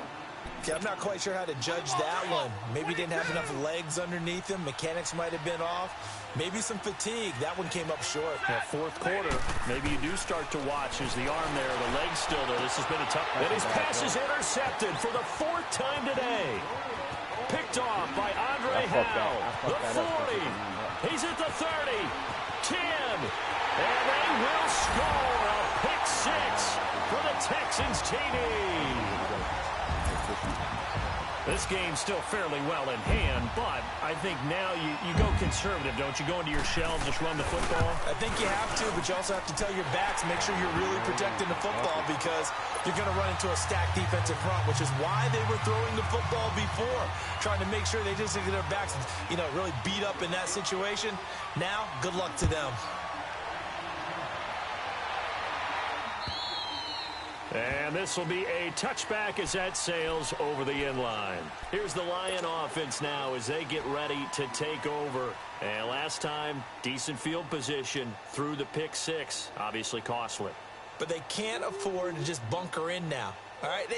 Okay, I'm not quite sure how to judge that one. Maybe didn't have enough legs underneath him. Mechanics might have been off. Maybe some fatigue. That one came up short. Yeah, fourth quarter, maybe you do start to watch as the arm there, the leg's still there. This has been a tough. And his pass is intercepted for the fourth time today. Picked off by Andre Howe. The 40. He's at the 30. 10. And they will score a pick six for the Texans TD. This game's still fairly well in hand, but I think now you go conservative, don't you? Go into your shell and just run the football? I think you have to, but you also have to tell your backs, make sure you're really protecting the football because you're going to run into a stacked defensive front, which is why they were throwing the football before, trying to make sure they just get their backs, really beat up in that situation. Now, good luck to them. And this will be a touchback as that sails over the inline. Here's the Lion offense now as they get ready to take over. And last time, decent field position through the pick six. Obviously costly. But they can't afford to just bunker in now. All right,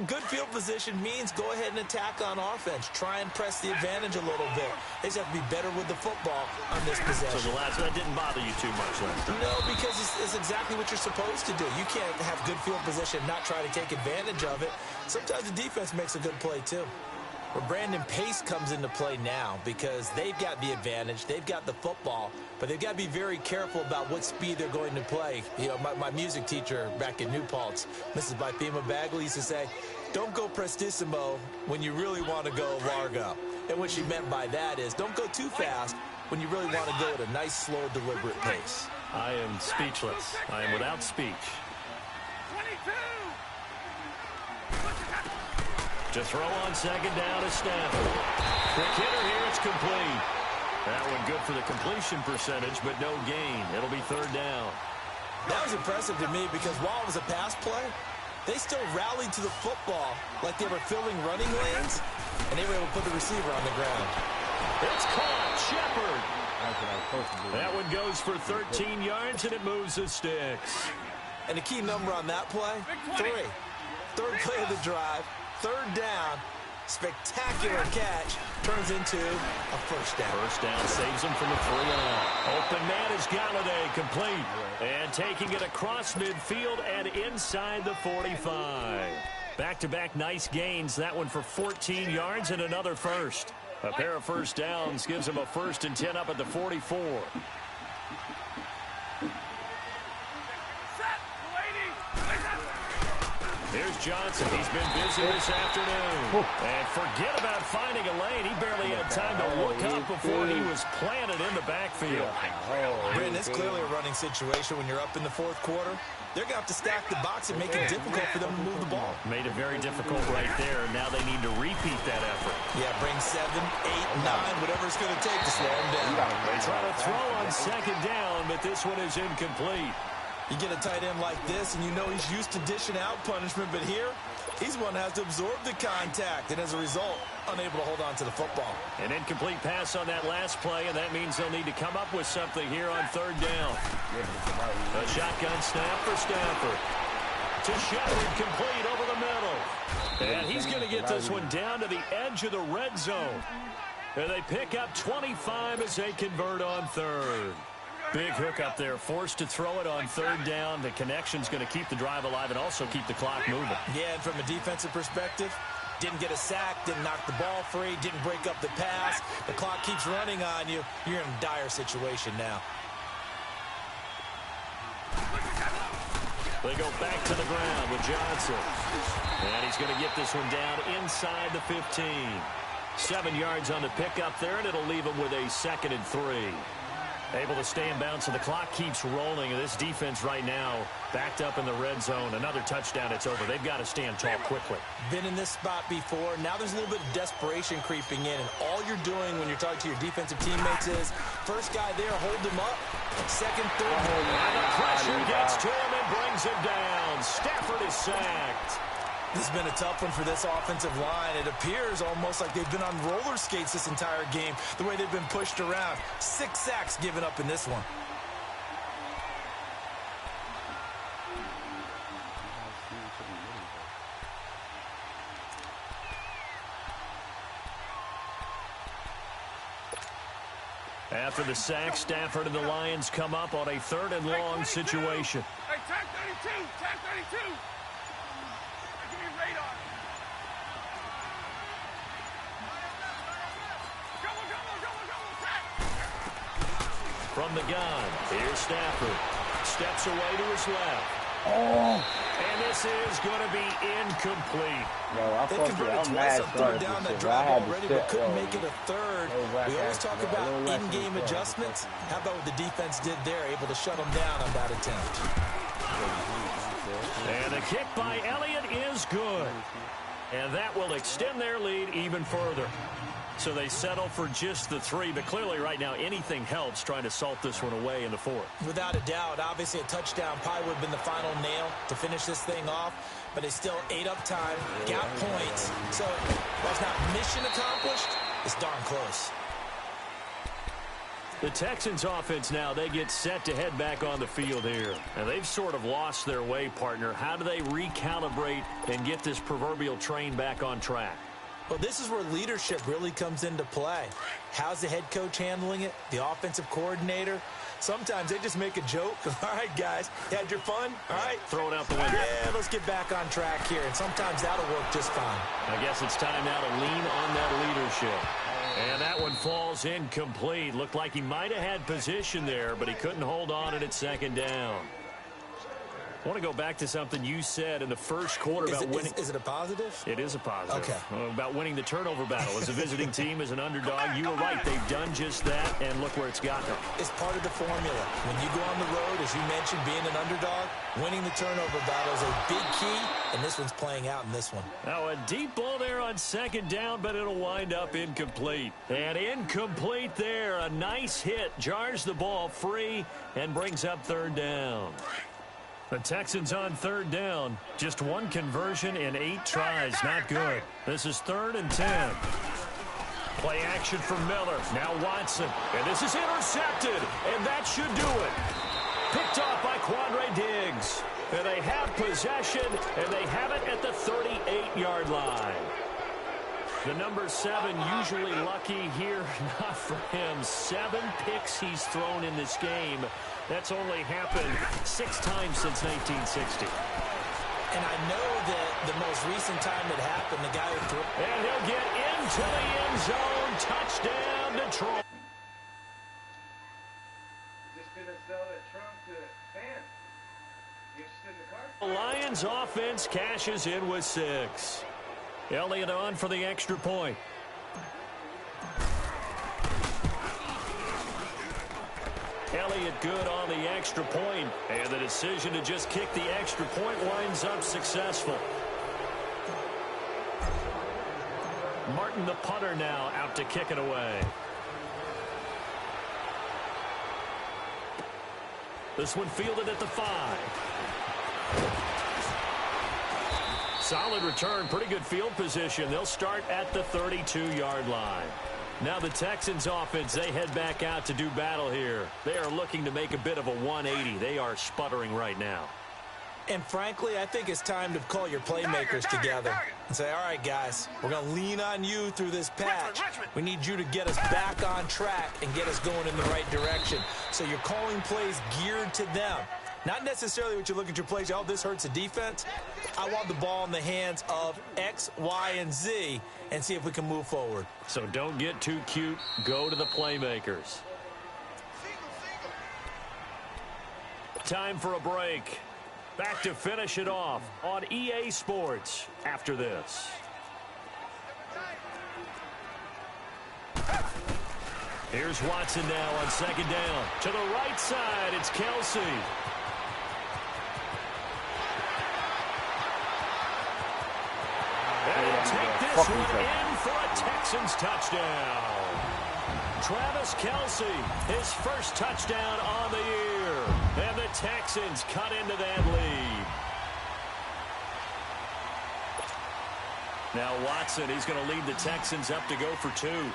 good field position means go ahead and attack on offense. Try and press the advantage a little bit. They just have to be better with the football on this possession. So that didn't bother you too much last time? No, because it's exactly what you're supposed to do. You can't have good field position and not try to take advantage of it. Sometimes the defense makes a good play, too. Where Brandon Pace comes into play now because they've got the advantage, they've got the football, but they've got to be very careful about what speed they're going to play. My music teacher back in New Paltz, Mrs. Bythema Bagley, used to say, don't go prestissimo when you really want to go largo. And what she meant by that is don't go too fast when you really want to go at a nice, slow, deliberate pace. I am speechless. I am without speech. To throw on second down is Stafford. Quick hitter here, it's complete. That one good for the completion percentage, but no gain. It'll be third down. That was impressive to me because while it was a pass play, they still rallied to the football like they were filling running lanes, and they were able to put the receiver on the ground. It's caught. Shepard. That one goes for 13 yards, and it moves the sticks. And the key number on that play, 3. Third play of the drive. Third down, spectacular catch, turns into a first down. First down saves him from a 3-and-out. Open man is Galladay, complete. And taking it across midfield and inside the 45. Back-to-back nice gains, that one for 14 yards and another first. A pair of first downs gives him a 1st and 10 up at the 44. Here's Johnson. He's been busy this afternoon. And forget about finding a lane. He barely had time to look up before he was planted in the backfield. Brandon, it's clearly a running situation when you're up in the fourth quarter. They're going to have to stack the box and make it difficult for them to move the ball. Made it very difficult right there. Now they need to repeat that effort. Yeah, bring 7, 8, 9, whatever it's going to take to slow them down. They try to throw on second down, but this one is incomplete. You get a tight end like this, and you know he's used to dishing out punishment, but here, he's one that has to absorb the contact, and as a result, unable to hold on to the football. An incomplete pass on that last play, and that means they'll need to come up with something here on third down. A shotgun snap for Stafford. To Shepard, complete over the middle. And he's going to get this one down to the edge of the red zone. And they pick up 25 as they convert on third. Big hook up there, forced to throw it on third down. The connection's going to keep the drive alive and also keep the clock moving. Yeah, and from a defensive perspective, didn't get a sack, didn't knock the ball free, didn't break up the pass. The clock keeps running on you. You're in a dire situation now. They go back to the ground with Johnson. And he's going to get this one down inside the 15. 7 yards on the pickup there, and it'll leave him with a 2nd and 3. Able to stay in bounds, so the clock keeps rolling. And this defense right now backed up in the red zone. Another touchdown, it's over. They've got to stand tall quickly. Been in this spot before. Now there's a little bit of desperation creeping in. And all you're doing when you're talking to your defensive teammates is, first guy there, hold him up. Second, third. And the pressure gets to him and brings him down. Stafford is sacked. This has been a tough one for this offensive line. It appears almost like they've been on roller skates this entire game, the way they've been pushed around. 6 sacks given up in this one. After the sack, Stafford and the Lions come up on a 3rd and long situation. Hey, tag 32, tag 32. Hey, give me radar. From the gun, here's Stafford. Steps away to his left. Oh! And this is going to be incomplete. Yo, They converted twice on 3rd down that drive already, but couldn't make it a 3rd. We always talk about in-game adjustments. How about what the defense did there, able to shut them down on that attempt. And the kick by Elliott is good. And that will extend their lead even further. So they settle for just the 3, but clearly right now anything helps trying to salt this one away in the 4th. Without a doubt, obviously a touchdown probably would have been the final nail to finish this thing off, but they still ate up time, got points, so while it's not mission accomplished, it's darn close. The Texans offense now, they get set to head back on the field here. And they've sort of lost their way, partner. How do they recalibrate and get this proverbial train back on track? Well, this is where leadership really comes into play. How's the head coach handling it? The offensive coordinator? Sometimes they just make a joke. All right, guys, you had your fun? All right. Throw it out the window. Yeah, let's get back on track here. And sometimes that'll work just fine. I guess it's time now to lean on that leadership. And that one falls incomplete. Looked like he might have had position there, but he couldn't hold on at 2nd down. I want to go back to something you said in the first quarter about winning. Is it a positive? It is a positive. Okay. About winning the turnover battle. As a visiting team, as an underdog, you were right. They've done just that, and look where it's gotten them. It's part of the formula. When you go on the road, as you mentioned, being an underdog, winning the turnover battle is a big key, and this one's playing out in this one. Now, a deep ball there on 2nd down, but it'll wind up incomplete. And incomplete there. A nice hit. Jars the ball free and brings up 3rd down. The Texans on 3rd down. Just one conversion in 8 tries. Not good. This is 3rd and 10. Play action from Miller. Now Watson. And this is intercepted. And that should do it. Picked off by Quandre Diggs. And they have possession. And they have it at the 38-yard line. The number 7 usually lucky here. Not for him. 7 picks he's thrown in this game. That's only happened 6 times since 1960. And I know that the most recent time it happened, the guy who threw. And he'll get into the end zone. Touchdown, Detroit. Just gonna sell that trunk to fans. You interested in the car? The Lions offense cashes in with 6. Elliott on for the extra point. Elliott good on the extra point, and the decision to just kick the extra point winds up successful. Martin, the punter, now out to kick it away. This one fielded at the 5. Solid return, pretty good field position. They'll start at the 32-yard line. Now the Texans offense, they head back out to do battle here. They are looking to make a bit of a 180. They are sputtering right now. And frankly, I think it's time to call your playmakers together and say, all right, guys, we're going to lean on you through this patch. We need you to get us back on track and get us going in the right direction. So you're calling plays geared to them. Not necessarily what you look at your plays, oh, this hurts the defense. I want the ball in the hands of X, Y, and Z and see if we can move forward. So don't get too cute. Go to the playmakers. Time for a break. Back to finish it off on EA Sports after this. Here's Watson now on 2nd down. To the right side, it's Kelsey. And he'll take this one in for a Texans touchdown. Travis Kelsey, his first touchdown on the year. And the Texans cut into that lead. Now Watson, he's going to lead the Texans up to go for 2.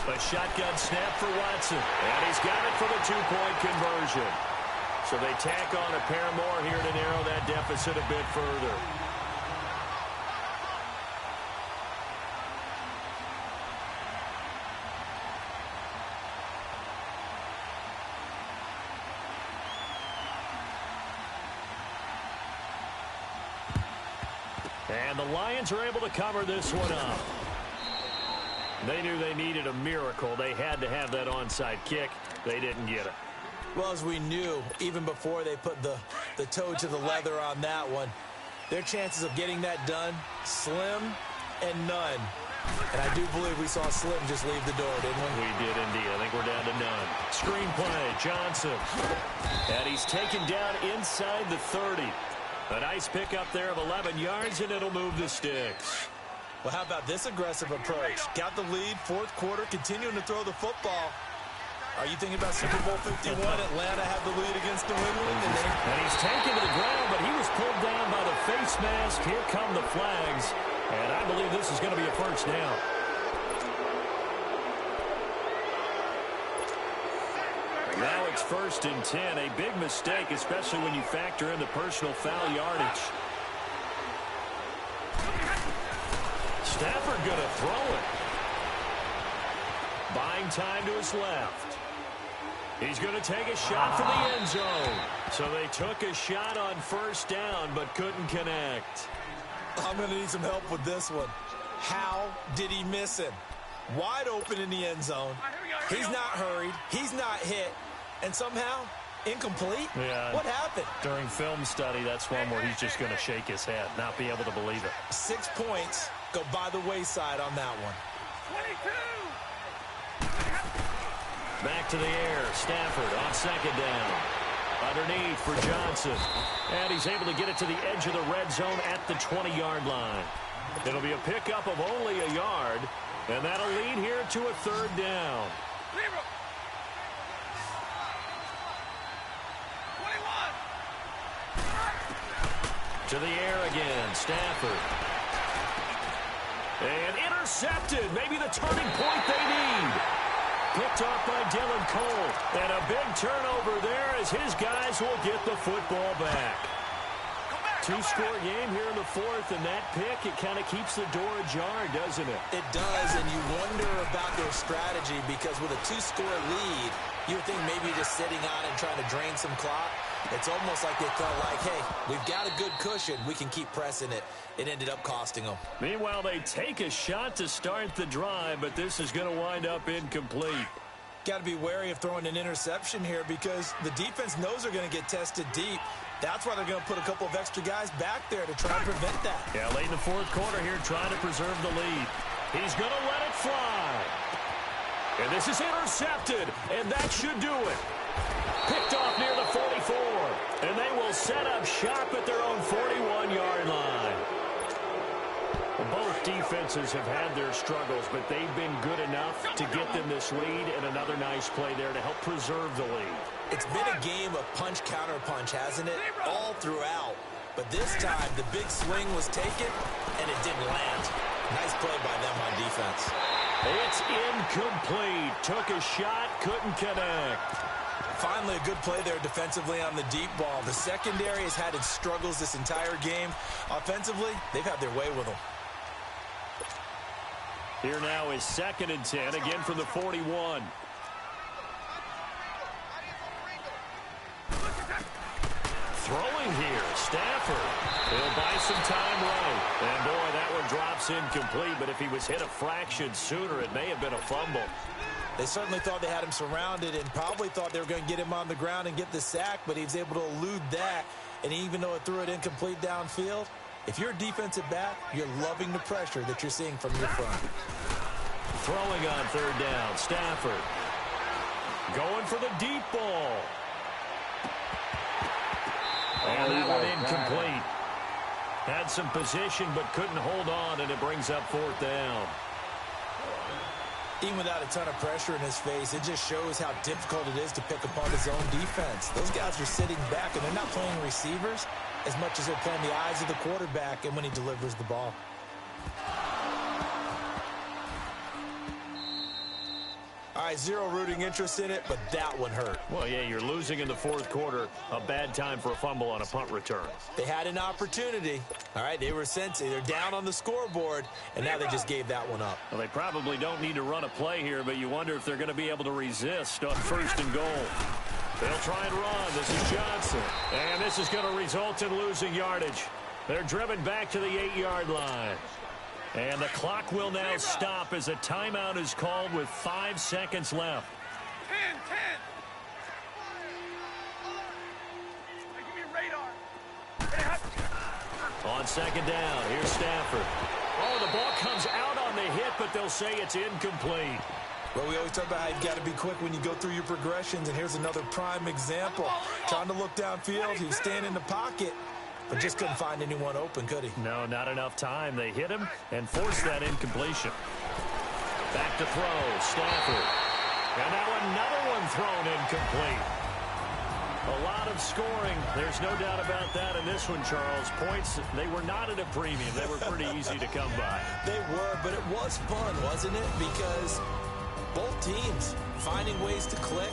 A shotgun snap for Watson. And he's got it for the 2-point conversion. So they tack on a pair more here to narrow that deficit a bit further. And the Lions are able to cover this one up. They knew they needed a miracle. They had to have that onside kick. They didn't get it. Well, as we knew, even before they put the toe to the leather on that one, their chances of getting that done, slim and none. And I do believe we saw Slim just leave the door, didn't we? We did indeed. I think we're down to none. Screen play, Johnson. And he's taken down inside the 30. A nice pickup there of 11 yards, and it'll move the sticks. Well, how about this aggressive approach? Got the lead, fourth quarter, continuing to throw the football. Are you thinking about Super Bowl 51? Atlanta had the lead against New England. And he's taken to the ground, but he was pulled down by the face mask. Here come the flags. And I believe this is going to be a first down. Now it's 1st and 10. A big mistake, especially when you factor in the personal foul yardage. Stafford going to throw it. Buying time to his left. He's going to take a shot from the end zone. So they took a shot on first down, but couldn't connect. I'm going to need some help with this one. How did he miss him? Wide open in the end zone. He's not hurried. He's not hit. And somehow, incomplete? Yeah. What happened? During film study, that's one where he's just going to shake his head, not be able to believe it. 6 points go by the wayside on that one. 22! Back to the air. Stafford on second down. Underneath for Johnson. And he's able to get it to the edge of the red zone at the 20-yard line. It'll be a pickup of only a yard. And that'll lead here to a 3rd down. 21! To the air again. Stafford. And intercepted. Maybe the turning point they need. Picked off by Dylan Cole. And a big turnover there as his guys will get the football back. 2-score game here in the 4th, and that pick, it kind of keeps the door ajar, doesn't it? It does, and you wonder about their strategy because with a 2-score lead, you would think maybe you're just sitting on and trying to drain some clock. It's almost like they felt like, hey, we've got a good cushion. We can keep pressing it. It ended up costing them. Meanwhile, they take a shot to start the drive, but this is going to wind up incomplete. Got to be wary of throwing an interception here because the defense knows they're going to get tested deep. That's why they're going to put a couple of extra guys back there to try and prevent that. Yeah, late in the 4th quarter here, trying to preserve the lead. He's going to let it fly. And this is intercepted, and that should do it. Picked off near the 44, and they will set up shop at their own 41-yard line. Well, both defenses have had their struggles, but they've been good enough to get them this lead, and another nice play there to help preserve the lead. It's been a game of punch-counter-punch, hasn't it? All throughout. But this time, the big swing was taken, and it didn't land. Nice play by them on defense. It's incomplete. Took a shot, couldn't connect. Finally, a good play there defensively on the deep ball. The secondary has had its struggles this entire game. Offensively, they've had their way with them. Here now is 2nd and 10, again from the 41. Throwing here, Stafford. He'll buy some time right. And boy, that one drops incomplete, but if he was hit a fraction sooner, it may have been a fumble. They certainly thought they had him surrounded and probably thought they were going to get him on the ground and get the sack, but he was able to elude that. And even though it threw it incomplete downfield, if you're a defensive back, you're loving the pressure that you're seeing from your front. Throwing on 3rd down, Stafford. Going for the deep ball. And that one incomplete. Had some position but couldn't hold on, and it brings up 4th down. Even without a ton of pressure in his face, it just shows how difficult it is to pick apart his own defense. Those guys are sitting back, and they're not playing receivers as much as they're playing the eyes of the quarterback and when he delivers the ball. All right, zero rooting interest in it, but that one hurt. Well, yeah, you're losing in the fourth quarter. A bad time for a fumble on a punt return. They had an opportunity. All right, they were sensing. They're down on the scoreboard, and now they just gave that one up. Well, they probably don't need to run a play here, but you wonder if they're going to be able to resist on first and goal. They'll try and run. This is Johnson. And this is going to result in losing yardage. They're driven back to the 8-yard line. And the clock will now stop as a timeout is called with 5 seconds left. 10. Give me radar. On second down, here's Stafford. Oh, the ball comes out on the hit, but they'll say it's incomplete. Well, we always talk about how you've got to be quick when you go through your progressions, and here's another prime example. Trying to look downfield, he was standing in the pocket, but just couldn't find anyone open, could he? No, not enough time. They hit him and forced that incompletion. Back to throw, Stafford. And now another one thrown incomplete. A lot of scoring. There's no doubt about that in this one, Charles. Points, they were not at a premium. They were pretty easy to come by. They were, but it was fun, wasn't it? Because both teams finding ways to click.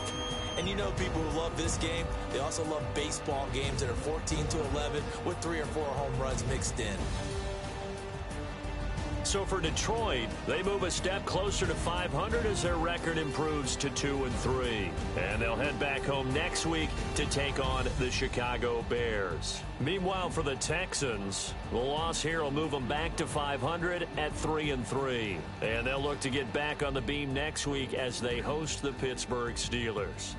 And you know people who love this game, they also love baseball games that are 14-11 with 3 or 4 home runs mixed in. So for Detroit, they move a step closer to 500 as their record improves to 2-3. And they'll head back home next week to take on the Chicago Bears. Meanwhile, for the Texans, the loss here will move them back to 500 at 3-3. And they'll look to get back on the beam next week as they host the Pittsburgh Steelers.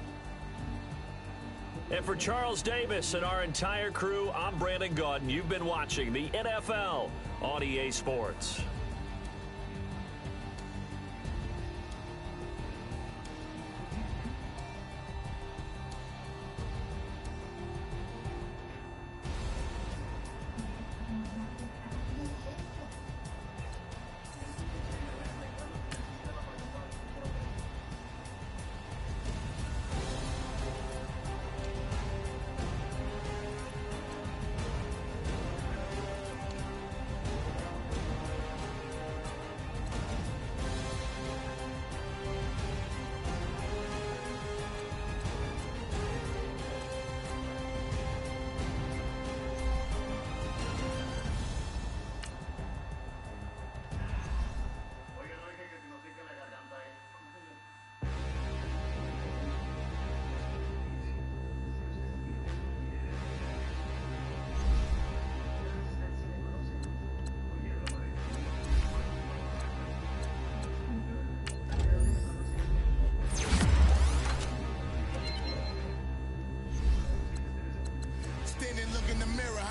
And for Charles Davis and our entire crew, I'm Brandon Gaudin. You've been watching the NFL on EA Sports.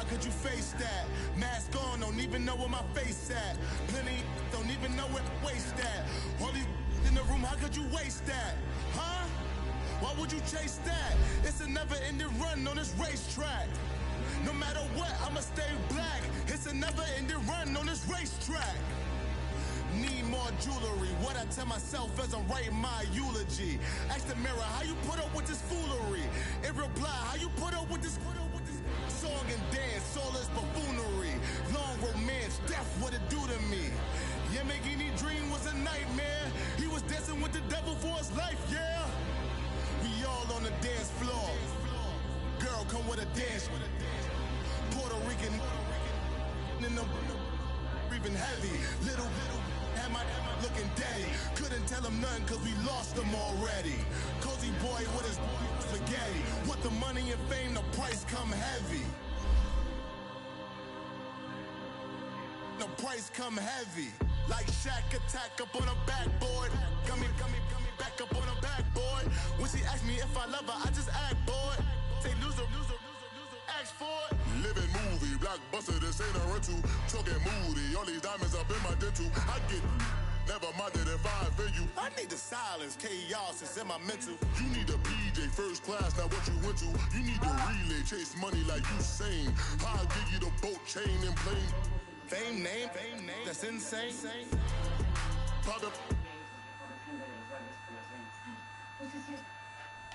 Could you face that? Mask on, don't even know where my face at. Plenty don't even know where to waste that. All these in the room, how could you waste that? Huh? Why would you chase that? It's a never-ending run on this racetrack. No matter what, I'ma stay black. It's a never-ending run on this racetrack. Need more jewelry. What I tell myself as I'm writing my eulogy. Ask the mirror, how you put up with this foolery? In reply, how you put up with this song and dance, all this buffoonery. Long romance, death, what it do to me? Yeah, making me dream was a nightmare. He was dancing with the devil for his life, yeah. We all on the dance floor. Girl, come with a dance. Puerto Rican in the breathing heavy. Little had my looking daddy. Couldn't tell him nothing cause we lost him already. Cozy boy with his spaghetti. With the money and fame, the price come heavy. The price come heavy. Like Shaq attack up on a backboard. Gummy, back up on a backboard. When she asked me if I love her, I just act bored. Say loser, ask for it. Living movie, blockbuster, this ain't a rental. Talking moody, all these diamonds up in my dental. I get never minded if I offend you. I need the silence, chaos is in my mental. You need a PJ, first class, not what you went to. You need the relay, chase money like you sane. I'll give you the boat, chain, and plane. Fame name, that's insane. Pop up.